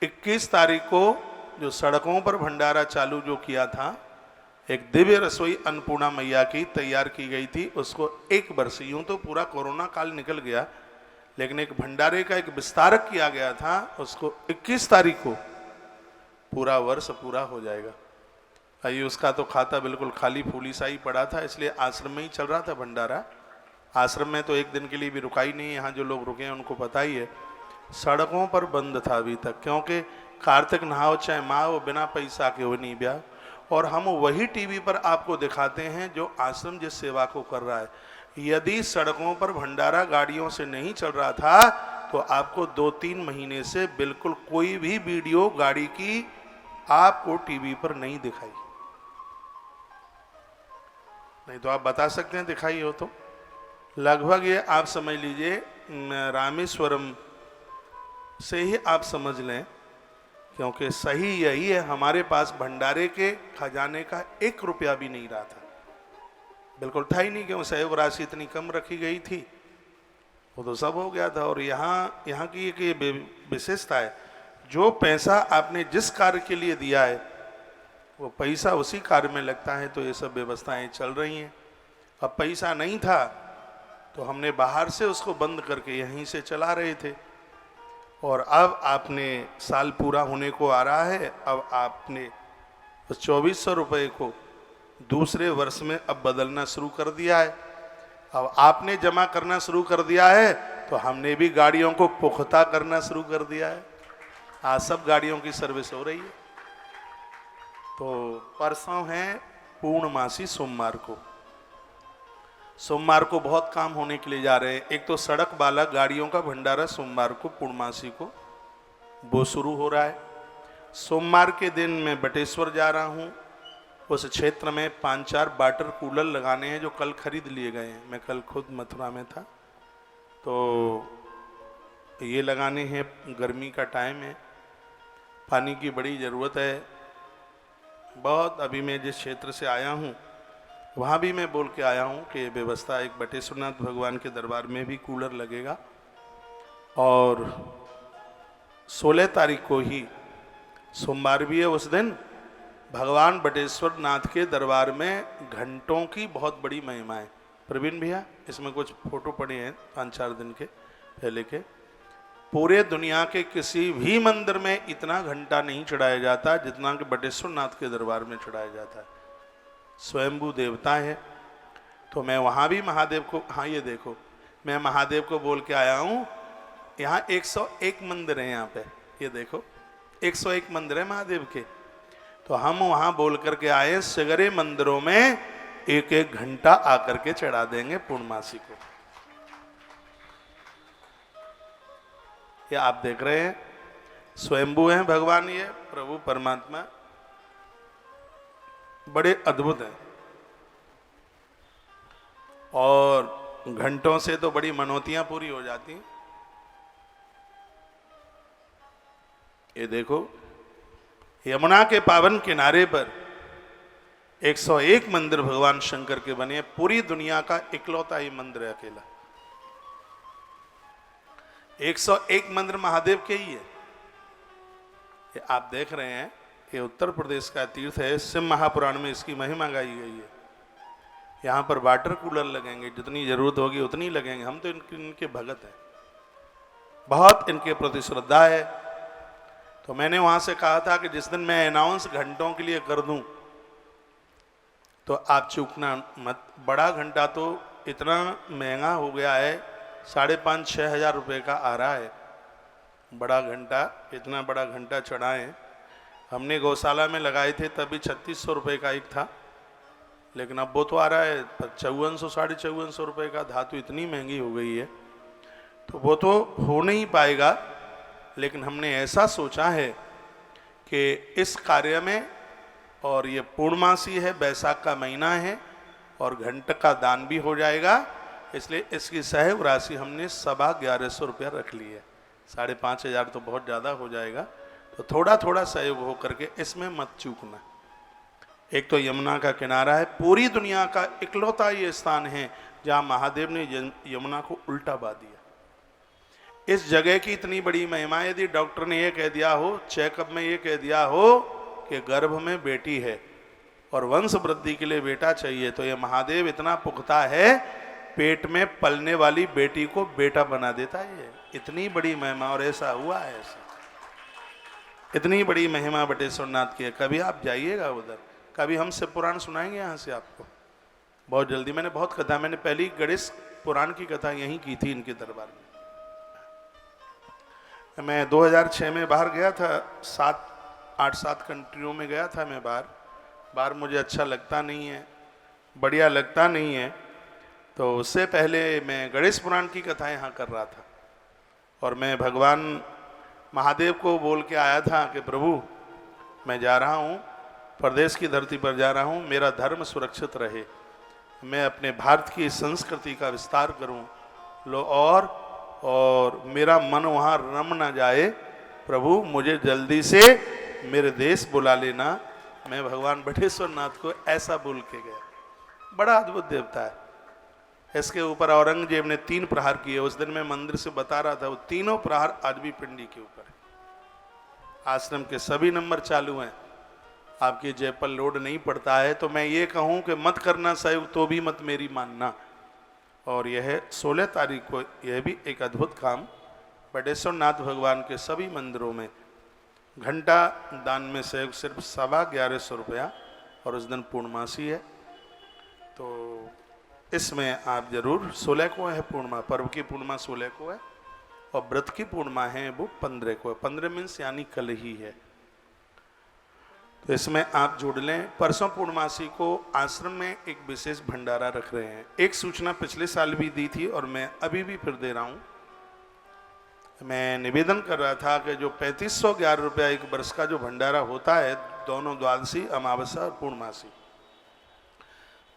21 तारीख को जो सड़कों पर भंडारा चालू जो किया था, एक दिव्य रसोई अन्नपूर्णा मैया की तैयार की गई थी। उसको 1 वर्ष, यूं तो पूरा कोरोना काल निकल गया, लेकिन एक भंडारे का एक विस्तारक किया गया था, उसको 21 तारीख को पूरा वर्ष पूरा हो जाएगा। आइए, उसका तो खाता बिल्कुल खाली फूली सा ही पड़ा था, इसलिए आश्रम में ही चल रहा था भंडारा। आश्रम में तो एक दिन के लिए भी रुका ही नहीं। यहाँ जो लोग रुके हैं उनको पता ही है। सड़कों पर बंद था अभी तक, क्योंकि कार्तिक नहाओ चाहे माँ, वो बिना पैसा के वो नहीं ब्याह। और हम वही टीवी पर आपको दिखाते हैं जो आश्रम जिस सेवा को कर रहा है। यदि सड़कों पर भंडारा गाड़ियों से नहीं चल रहा था तो आपको 2-3 महीने से बिल्कुल कोई भी वीडियो गाड़ी की आपको टीवी पर नहीं दिखाई। नहीं तो आप बता सकते हैं दिखाई हो तो। लगभग ये आप समझ लीजिए, रामेश्वरम से ही आप समझ लें, क्योंकि सही यही है, हमारे पास भंडारे के खजाने का 1 रुपया भी नहीं रहा था। बिल्कुल था ही नहीं, क्यों सहयोग राशि इतनी कम रखी गई थी, वो तो सब हो गया था। और यहाँ की एक विशेषता है, जो पैसा आपने जिस कार्य के लिए दिया है वो पैसा उसी कार्य में लगता है। तो ये सब व्यवस्थाएं चल रही हैं। अब पैसा नहीं था तो हमने बाहर से उसको बंद करके यहीं से चला रहे थे। और अब आपने साल पूरा होने को आ रहा है, अब आपने 2400 रुपये को दूसरे वर्ष में अब बदलना शुरू कर दिया है। अब आपने जमा करना शुरू कर दिया है तो हमने भी गाड़ियों को पुख्ता करना शुरू कर दिया है। आज सब गाड़ियों की सर्विस हो रही है। तो परसों है पूर्णमासी सोमवार को। सोमवार को बहुत काम होने के लिए जा रहे हैं। एक तो सड़क वाला गाड़ियों का भंडारा सोमवार को पूर्णमासी को वो शुरू हो रहा है। सोमवार के दिन मैं बटेश्वर जा रहा हूँ। उस क्षेत्र में 5-4 वाटर कूलर लगाने हैं जो कल खरीद लिए गए हैं। मैं कल खुद मथुरा में था, तो ये लगाने हैं। गर्मी का टाइम है, पानी की बड़ी ज़रूरत है बहुत। अभी मैं जिस क्षेत्र से आया हूँ वहाँ भी मैं बोल के आया हूँ कि व्यवस्था एक बटेश्वरनाथ भगवान के दरबार में भी कूलर लगेगा। और 16 तारीख को ही सोमवार भी है, उस दिन भगवान बटेश्वर नाथ के दरबार में घंटों की बहुत बड़ी महिमा है। प्रवीण भैया, इसमें कुछ फोटो पड़े हैं 5-4 दिन के पहले के। पूरे दुनिया के किसी भी मंदिर में इतना घंटा नहीं चढ़ाया जाता जितना कि बटेश्वर नाथ के दरबार में चढ़ाया जाता है। स्वयंभू देवता है। तो मैं वहाँ भी महादेव को, हाँ ये देखो, मैं महादेव को बोल के आया हूँ। यहाँ 101 मंदिर हैं यहाँ पे, ये देखो 101 मंदिर है महादेव के। तो हम वहाँ बोल करके आए, सगरे मंदिरों में 1-1 घंटा आकर के चढ़ा देंगे पूर्णमासी को। ये आप देख रहे हैं स्वयंभू हैं भगवान, ये प्रभु परमात्मा बड़े अद्भुत हैं। और घंटों से तो बड़ी मनौतियां पूरी हो जाती हैं। ये देखो, यमुना के पावन किनारे पर 101 मंदिर भगवान शंकर के बने हैं। पूरी दुनिया का इकलौता ही मंदिर है अकेला। 101 मंदिर महादेव के ही है। ये आप देख रहे हैं, ये उत्तर प्रदेश का तीर्थ है। शिव महापुराण में इसकी महिमा गाई गई है। यहाँ पर वाटर कूलर लगेंगे, जितनी जरूरत होगी उतनी लगेंगे। हम तो इनके भगत हैं, बहुत इनके प्रति श्रद्धा है। तो मैंने वहां से कहा था कि जिस दिन मैं अनाउंस घंटों के लिए कर दूं तो आप चूकना मत। बड़ा घंटा तो इतना महंगा हो गया है, 5,500-6 हज़ार रुपये का आ रहा है बड़ा घंटा। इतना बड़ा घंटा चढ़ाएं। हमने गौशाला में लगाए थे तभी 3,600 रुपये का एक था, लेकिन अब वो तो आ रहा है 5,400-5,400 रुपये का। धातु इतनी महंगी हो गई है तो वो तो हो नहीं पाएगा। लेकिन हमने ऐसा सोचा है कि इस कार्य में, और ये पूर्णमासी है, बैसाख का महीना है और घंट का दान भी हो जाएगा, इसलिए इसकी सहयोग राशि हमने 11,500 रुपया रख ली है। 5,500 तो बहुत ज़्यादा हो जाएगा, तो थोड़ा थोड़ा सहयोग हो करके इसमें मत चूकना। एक तो यमुना का किनारा है, पूरी दुनिया का इकलौता ये स्थान है जहाँ महादेव ने यमुना को उल्टा बा दिया। इस जगह की इतनी बड़ी महिमा, यदि डॉक्टर ने ये कह दिया हो, चेकअप में ये कह दिया हो कि गर्भ में बेटी है और वंश वृद्धि के लिए बेटा चाहिए, तो ये महादेव इतना पुख्ता है, पेट में पलने वाली बेटी को बेटा बना देता है। इतनी बड़ी महिमा, और ऐसा हुआ है। ऐसा इतनी बड़ी महिमा बटेश्वर नाथ की है। कभी आप जाइएगा उधर, कभी हम शिव पुराण सुनाएंगे यहाँ से आपको बहुत जल्दी। मैंने बहुत कथा, मैंने पहली गणेश पुराण की कथा यहीं की थी इनके दरबार में। मैं 2006 में बाहर गया था, 8-7 कंट्रियों में गया था मैं बाहर मुझे अच्छा लगता नहीं है, बढ़िया लगता नहीं है। तो उससे पहले मैं गणेश पुराण की कथा यहाँ कर रहा था और मैं भगवान महादेव को बोल के आया था कि प्रभु मैं जा रहा हूँ, प्रदेश की धरती पर जा रहा हूँ, मेरा धर्म सुरक्षित रहे, मैं अपने भारत की संस्कृति का विस्तार करूँ, लो और मेरा मन वहाँ रम ना जाए, प्रभु मुझे जल्दी से मेरे देश बुला लेना। मैं भगवान बटेश्वर नाथ को ऐसा बोल के गया। बड़ा अद्भुत देवता है। इसके ऊपर औरंगजेब ने 3 प्रहार किए। उस दिन मैं मंदिर से बता रहा था, वो तीनों प्रहार आज भी पिंडी के ऊपर है। आश्रम के सभी नंबर चालू हैं। आपकी जेब पर लोड नहीं पड़ता है तो मैं ये कहूँ कि मत करना सहयोग, तो भी मत मेरी मानना। और यह 16 तारीख को यह भी एक अद्भुत काम, बटेश्वर नाथ भगवान के सभी मंदिरों में घंटा दान में सहयोग सिर्फ 11,500 रुपया, और उस दिन पूर्णमासी है। तो इसमें आप जरूर, 16 को है पूर्णिमा, पर्व की पूर्णिमा 16 को है और व्रत की पूर्णिमा है वो 15 को है। 15 मीन्स यानी कल ही है। तो इसमें आप जुड़ लें। परसों पूर्णमासी को आश्रम में एक विशेष भंडारा रख रहे हैं। एक सूचना पिछले साल भी दी थी और मैं अभी भी फिर दे रहा हूँ। मैं निवेदन कर रहा था कि जो 3,511 रुपया एक वर्ष का जो भंडारा होता है, दोनों द्वादशी, अमावस्या और पूर्णमासी,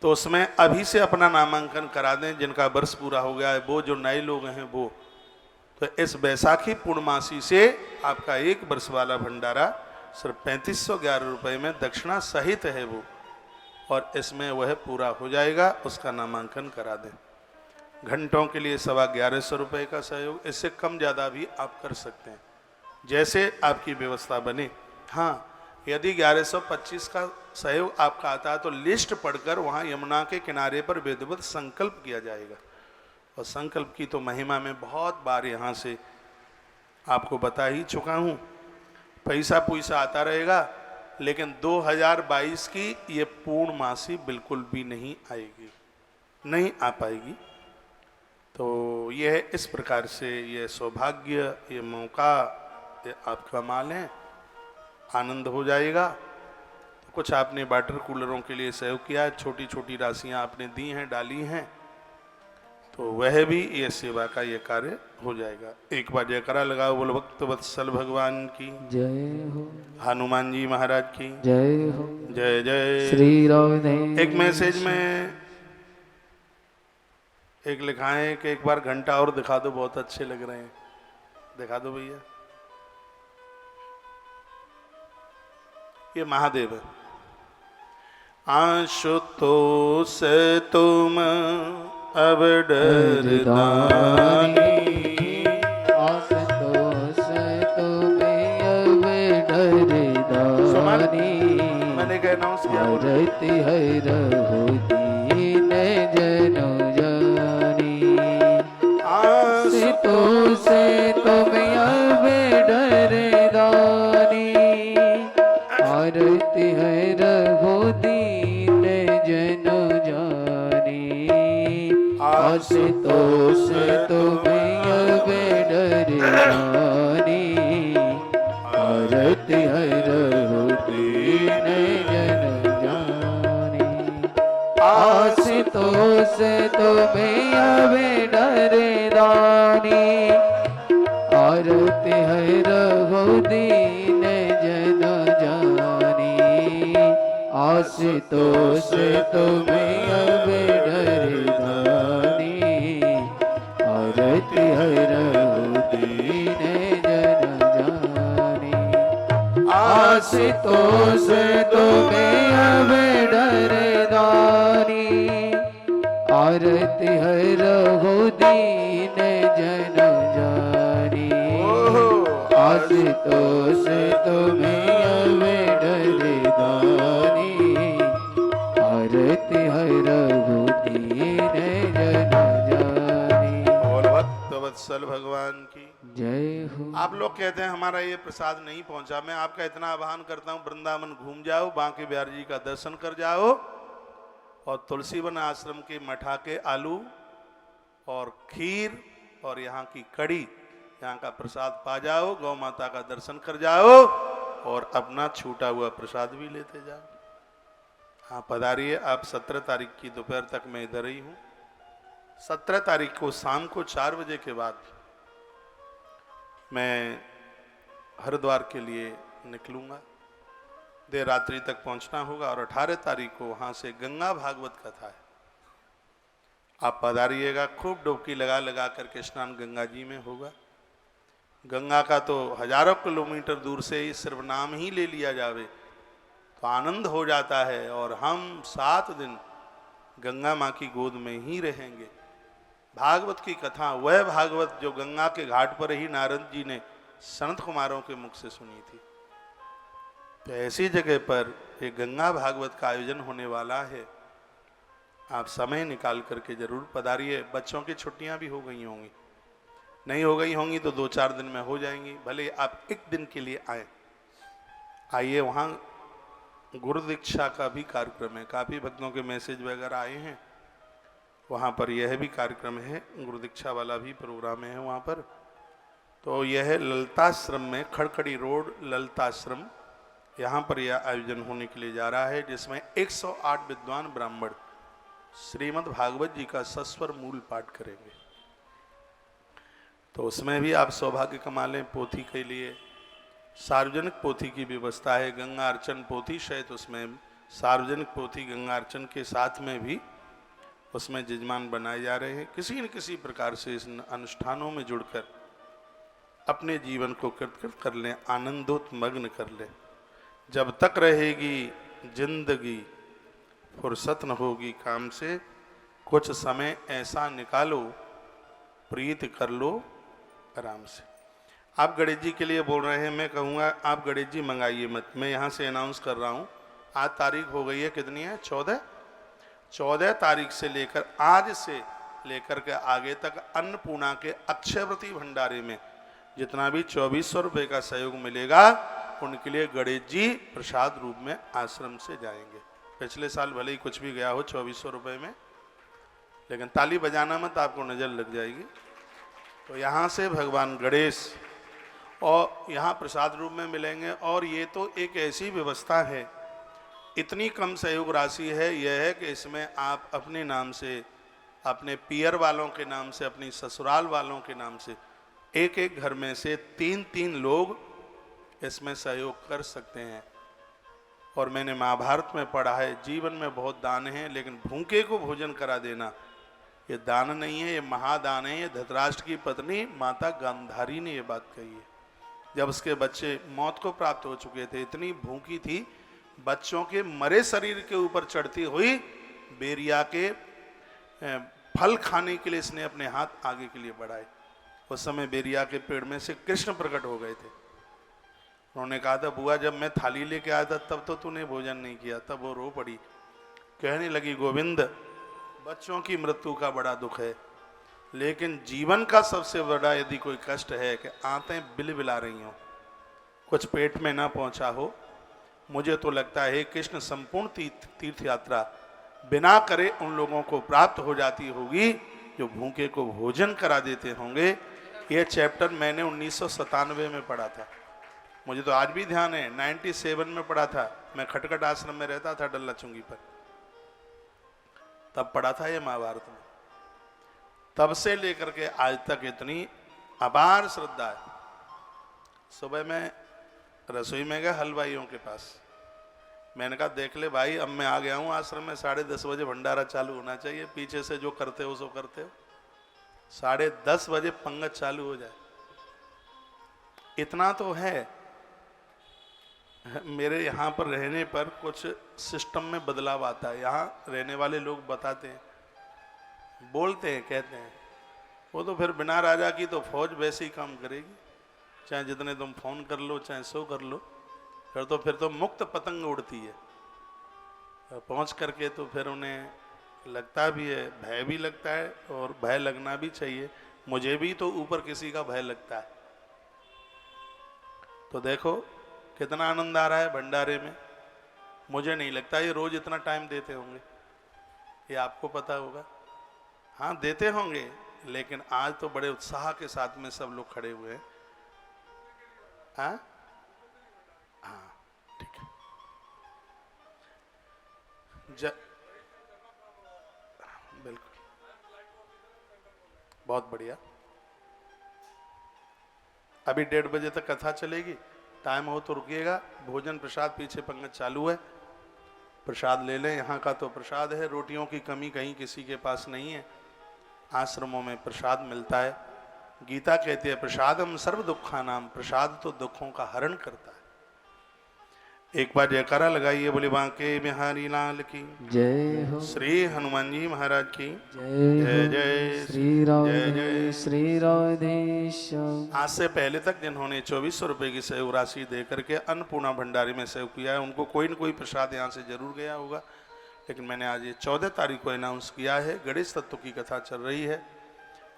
तो उसमें अभी से अपना नामांकन करा दें। जिनका वर्ष पूरा हो गया है वो, जो नए लोग हैं वो, तो इस बैसाखी पूर्णमासी से आपका 1 वर्ष वाला भंडारा सिर्फ 3,511 रुपये में दक्षिणा सहित है वो, और इसमें वह पूरा हो जाएगा। उसका नामांकन करा दें। घंटों के लिए 11,500 रुपये का सहयोग, इससे कम ज़्यादा भी आप कर सकते हैं, जैसे आपकी व्यवस्था बने। हाँ, यदि 1125 का सहयोग आपका आता है तो लिस्ट पढ़कर वहाँ यमुना के किनारे पर विधिवत संकल्प किया जाएगा। और संकल्प की तो महिमा में बहुत बार यहाँ से आपको बता ही चुका हूँ। पैसा पुईसा आता रहेगा, लेकिन 2022 की ये पूर्णमासी बिल्कुल भी नहीं आएगी, नहीं आ पाएगी। तो यह इस प्रकार से ये सौभाग्य, ये मौका, ये आपका माल है, आनंद हो जाएगा। तो कुछ आपने वाटर कूलरों के लिए सहयोग किया है, छोटी छोटी राशियां आपने दी हैं, डाली हैं, तो वह भी ये सेवा का ये कार्य हो जाएगा। एक बार जयकारा लगाओ, बोलो भक्त वत्सल भगवान की जय हो, हनुमान जी महाराज की जय हो, जय जय। श्री राम। एक मैसेज में एक लिखा है कि एक बार घंटा और दिखा दो, बहुत अच्छे लग रहे हैं। दिखा दो भैया। ये महादेव है। आशुतोष तुम अब डरदानी, आशुतोष तुम्हें अब डरदानी, मैंने क्या अनाउंस किया? आरती है रहो दीन जनो जानी, आशुतोष तुम्हें अब डरदानी, आरती है रहो दीन जनो जानी, आशुतोष तुम्हें अब डरदानी, आरती है रहो दीन जनो जानी, आशुतोष तुम्हें अब डरदानी, आरती है रहो दीन जनो जानी, आशुतोष तुम्हें अब डरदानी, आरती है रहो दीन जनो जानी, आशुतोष तुम्हें अब डरदानी, आरती है रहो दीन जनो जानी, आशुतोष तुम्हें अब डरदानी, आरती है रहो दीन जनो जानी। बोल भक्तवत्सल भगवान की जय हो। आप लोग कहते हैं हमारा ये प्रसाद नहीं पहुंचा। मैं आपका इतना आह्वान करता हूँ, वृंदावन घूम जाओ, बांके बिहारी जी का दर्शन कर जाओ और तुलसीवन आश्रम के मठा के आलू और खीर और यहाँ की कड़ी, यहाँ का प्रसाद पा जाओ, गौ माता का दर्शन कर जाओ और अपना छूटा हुआ प्रसाद भी लेते जाओ। हाँ पधारिए आप। 17 तारीख की दोपहर तक मैं इधर ही हूँ। 17 तारीख को शाम को 4 बजे के बाद मैं हरिद्वार के लिए निकलूंगा। देर रात्रि तक पहुंचना होगा और 18 तारीख को वहां से गंगा भागवत कथा है। आप पधारिएगा। खूब डुबकी लगा लगा करके स्नान गंगा जी में होगा। गंगा का तो हजारों किलोमीटर दूर से ही सिर्फ नाम ही ले लिया जावे तो आनंद हो जाता है। और हम 7 दिन गंगा माँ की गोद में ही रहेंगे। भागवत की कथा वह भागवत जो गंगा के घाट पर ही नारद जी ने संत कुमारों के मुख से सुनी थी। तो ऐसी जगह पर एक गंगा भागवत का आयोजन होने वाला है। आप समय निकाल करके जरूर पधारिए। बच्चों की छुट्टियां भी हो गई होंगी, नहीं हो गई होंगी तो 2-4 दिन में हो जाएंगी। भले आप एक दिन के लिए आए। आइए, वहाँ गुरु दीक्षा का भी कार्यक्रम है। काफ़ी भक्तों के मैसेज वगैरह आए हैं। वहाँ पर यह भी कार्यक्रम है, गुरु दीक्षा वाला भी प्रोग्राम है वहाँ पर। तो यह ललिताश्रम में, खड़खड़ी रोड ललिताश्रम, यहाँ पर यह आयोजन होने के लिए जा रहा है, जिसमें 108 विद्वान ब्राह्मण श्रीमद् भागवत जी का सस्वर मूल पाठ करेंगे। तो उसमें भी आप सौभाग्य कमा लें। पोथी के लिए सार्वजनिक पोथी की व्यवस्था है। गंगा अर्चन पोथी शायद उसमें सार्वजनिक पोथी गंगा अर्चन के साथ में भी उसमें जजमान बनाए जा रहे हैं। किसी न किसी प्रकार से इस अनुष्ठानों में जुड़कर अपने जीवन को कृतकृत कर लें, आनंदोत्मग्न कर लें। जब तक रहेगी जिंदगी फुर्सत न होगी काम से, कुछ समय ऐसा निकालो प्रीत कर लो आराम से। आप गणेश जी के लिए बोल रहे हैं, मैं कहूँगा आप गणेश जी मंगाइए मत। मैं यहाँ से अनाउंस कर रहा हूँ, आज तारीख हो गई है, कितनी है? 14 तारीख से लेकर आज से लेकर के आगे तक अन्नपूर्णा के अक्षयवृति भंडारे में जितना भी 2400 रुपये का सहयोग मिलेगा, उनके लिए गणेश जी प्रसाद रूप में आश्रम से जाएंगे। पिछले साल भले ही कुछ भी गया हो 2400 रुपये में, लेकिन ताली बजाना मत, आपको नज़र लग जाएगी। तो यहाँ से भगवान गणेश और यहाँ प्रसाद रूप में मिलेंगे। और ये तो एक ऐसी व्यवस्था है, इतनी कम सहयोग राशि है, यह है कि इसमें आप अपने नाम से, अपने पियर वालों के नाम से, अपनी ससुराल वालों के नाम से, एक एक घर में से 3-3 लोग इसमें सहयोग कर सकते हैं। और मैंने महाभारत में पढ़ा है, जीवन में बहुत दान है, लेकिन भूखे को भोजन करा देना ये दान नहीं है, ये महादान है। ये धृतराष्ट्र की पत्नी माता गांधारी ने ये बात कही है। जब उसके बच्चे मौत को प्राप्त हो चुके थे, इतनी भूखी थी बच्चों के मरे शरीर के ऊपर चढ़ती हुई बेरिया के फल खाने के लिए इसने अपने हाथ आगे के लिए बढ़ाए। उस समय बेरिया के पेड़ में से कृष्ण प्रकट हो गए थे। उन्होंने कहा था, बुआ जब मैं थाली लेके आया था तब तो तूने भोजन नहीं किया। तब वो रो पड़ी, कहने लगी, गोविंद बच्चों की मृत्यु का बड़ा दुख है, लेकिन जीवन का सबसे बड़ा यदि कोई कष्ट है कि आंतें बिलबिला रही हों, कुछ पेट में ना पहुंचा हो। मुझे तो लगता है कृष्ण संपूर्ण तीर्थ यात्रा बिना करे उन लोगों को प्राप्त हो जाती होगी जो भूखे को भोजन करा देते होंगे। यह चैप्टर मैंने 1997 में पढ़ा था, मुझे तो आज भी ध्यान है। 97 में पढ़ा था, मैं खटखट आश्रम में रहता था डल्ला चुंगी पर, तब पढ़ा था ये महाभारत में। तब से लेकर के आज तक इतनी अपार श्रद्धा है। सुबह में रसोई में गया हलवाइयों के पास, मैंने कहा देख ले भाई, अब मैं आ गया हूँ आश्रम में, 10:30 बजे भंडारा चालू होना चाहिए, पीछे से जो करते हो सो करते हो, 10:30 बजे पंगत चालू हो जाए। इतना तो है। मेरे यहाँ पर रहने पर कुछ सिस्टम में बदलाव आता है। यहाँ रहने वाले लोग बताते हैं, बोलते हैं, कहते हैं, वो तो फिर बिना राजा की तो फौज वैसे ही काम करेगी, चाहे जितने तुम फोन कर लो चाहे सो कर लो, फिर तो मुक्त पतंग उड़ती है। पहुंच करके तो फिर उन्हें लगता भी है, भय भी लगता है, और भय लगना भी चाहिए। मुझे भी तो ऊपर किसी का भय लगता है। तो देखो कितना आनंद आ रहा है भंडारे में। मुझे नहीं लगता ये रोज इतना टाइम देते होंगे, ये आपको पता होगा। हाँ देते होंगे, लेकिन आज तो बड़े उत्साह के साथ में सब लोग खड़े हुए हैं। हाँ हाँ ठीक है। बिल्कुल, बहुत बढ़िया। अभी 1:30 बजे तक कथा चलेगी, टाइम हो तो रुकिएगा। भोजन प्रसाद पीछे पंगत चालू है, प्रसाद ले लें। यहाँ का तो प्रसाद है, रोटियों की कमी कहीं किसी के पास नहीं है। आश्रमों में प्रसाद मिलता है। गीता कहती है प्रसादम सर्व दुखानाम, प्रसाद तो दुखों का हरण करता है। एक बार जयकारा लगाइए, बोले बांके बिहारी लाल की जय हो, श्री हनुमान जी महाराज की जय जय श्री राधे श्री राधेश्याम। आज से पहले तक जिन्होंने 2400 रुपये की सहयोग राशि दे करके अन्नपूर्णा भंडारी में सहयोग किया है, उनको कोई न कोई प्रसाद यहाँ से जरूर गया होगा। लेकिन मैंने आज ये 14 तारीख को अनाउंस किया है। गणेश तत्व की कथा चल रही है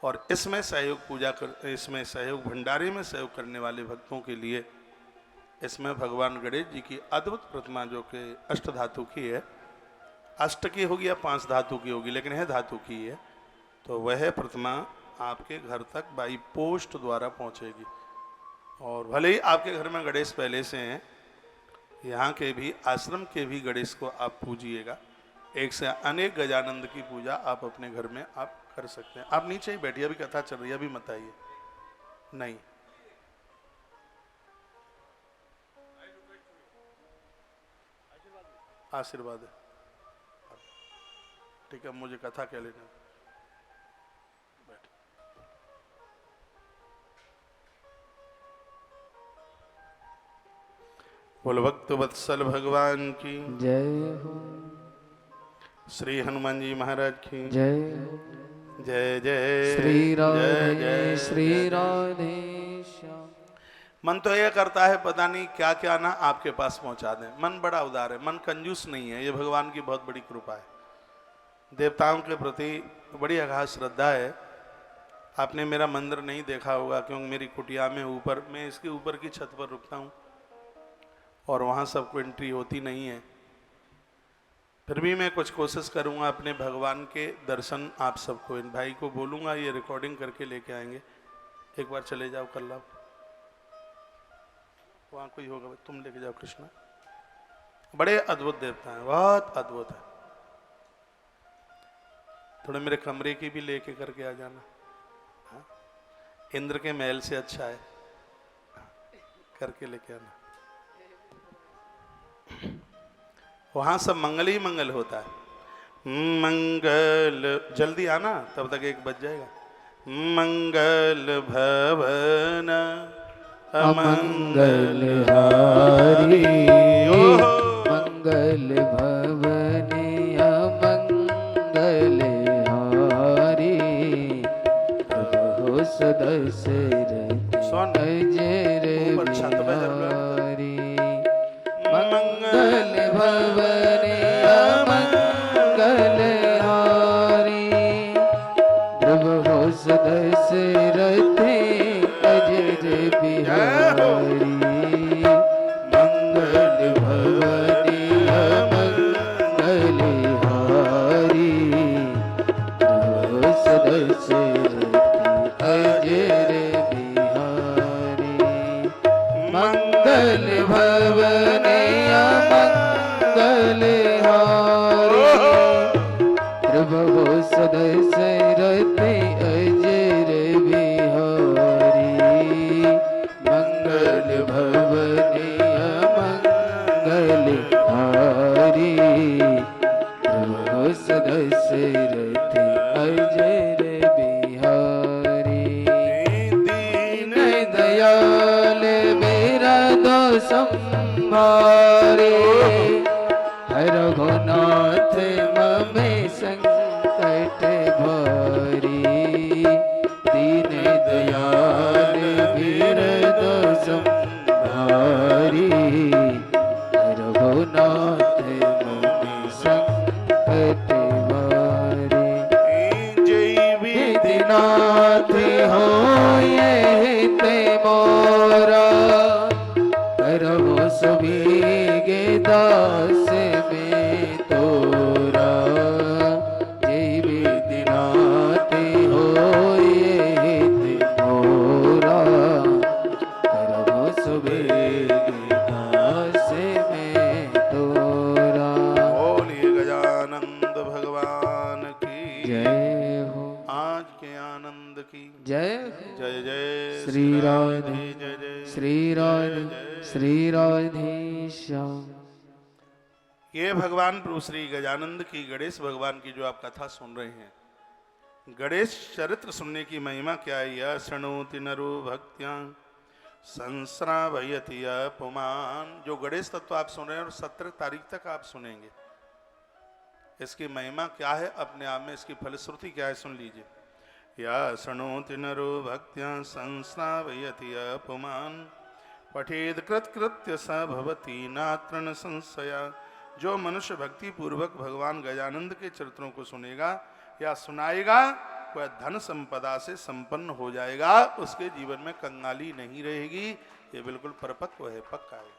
और इसमें सहयोग भंडारी में सहयोग करने वाले भक्तों के लिए इसमें भगवान गणेश जी की अद्भुत प्रतिमा, जो कि अष्ट धातु की है, अष्ट की होगी या 5 धातु की होगी, लेकिन है धातु की है, तो वह प्रतिमा आपके घर तक बाई पोस्ट द्वारा पहुंचेगी। और भले ही आपके घर में गणेश पहले से हैं, यहाँ के भी आश्रम के भी गणेश को आप पूजिएगा। एक से अनेक गजानंद की पूजा आप अपने घर में आप कर सकते हैं। आप नीचे ही बैठिए, अभी कथा चल रही है, अभी मत आइए। नहीं, आशीर्वाद है, ठीक है। मुझे कथा कह लेना, बैठ। बोल भक्त वत्सल भगवान की जय हो, श्री हनुमान जी महाराज की जय हो, जय जय श्री राधे जय श्री राधेश्याम। मन तो यह करता है पता नहीं क्या क्या ना आपके पास पहुंचा दें। मन बड़ा उदार है, मन कंजूस नहीं है। ये भगवान की बहुत बड़ी कृपा है। देवताओं के प्रति बड़ी अगाध श्रद्धा है। आपने मेरा मंदिर नहीं देखा होगा, क्योंकि मेरी कुटिया में ऊपर, मैं इसके ऊपर की छत पर रुकता हूँ और वहाँ सबको एंट्री होती नहीं है। फिर भी मैं कुछ कोशिश करूँगा अपने भगवान के दर्शन आप सबको, इन भाई को बोलूँगा ये रिकॉर्डिंग करके लेके आएंगे। एक बार चले जाओ, कर लो, वहाँ कोई होगा, तुम लेके जाओ। कृष्णा बड़े अद्भुत देवता हैं, बहुत अद्भुत है। थोड़े मेरे कमरे की भी लेके करके आ जाना। हाँ? इंद्र के महल से अच्छा है, करके लेके आना। वहां सब मंगल ही मंगल होता है। मंगल, जल्दी आना, तब तक 1 बज जाएगा। मंगल भवन अमंगल हारी, मंगल भवने अमंगल हारी प्रभु सदशरथ सुन। अजर ऊपर छत पे जब बिहारी मंगल भवने अमंगल हारी प्रभु सदशरथ अजर बिहारी मंगल भवने अमंगल हारी प्रभु सदशरथ अजर बिहारी मंगल भवने अमंगल हारी प्रभु सदशरथ अजर बिहारी मंगल भवने अमंगल हारी प्रभु सदशरथ अजर बिहारी दीन दयाल मेरा दो संभारे रघुनाथ ममे संकट भारी दीन दयाल बिरद संभारी रघुनाथ ममे संकट भारी जय विधिनाथ हो ये ते मोरा करहु सुभीगे दास में तोरा जय विधिनाथ होए मोरा करहु सुभीगे दास में तोरा। बोलिए गजानंद भगवान की जय हो। आज के आनंद की जय जय जय श्री राधे जय जय श्री राधे श्री राधे श्याम। ये भगवान प्रभु श्री गजानंद की गणेश भगवान की जो आप कथा सुन रहे हैं, गणेश चरित्र सुनने की महिमा क्या है। यह शृणोति नरो भक्त्या संश्रावयति पुमान। जो गणेश तत्व आप सुन रहे हैं और 17 तारीख तक आप सुनेंगे, इसकी महिमा क्या है, अपने आप में इसकी फलश्रुति क्या है, सुन लीजिए। या शृणोति नरो भक्त्या संश्रावयति पुमान पठेद कृत्य स भवति नात्र न संशया। जो मनुष्य भक्ति पूर्वक भगवान गजानंद के चरित्रों को सुनेगा या सुनाएगा, वह धन संपदा से संपन्न हो जाएगा, उसके जीवन में कंगाली नहीं रहेगी। ये बिल्कुल परिपक्व है, पक्का है।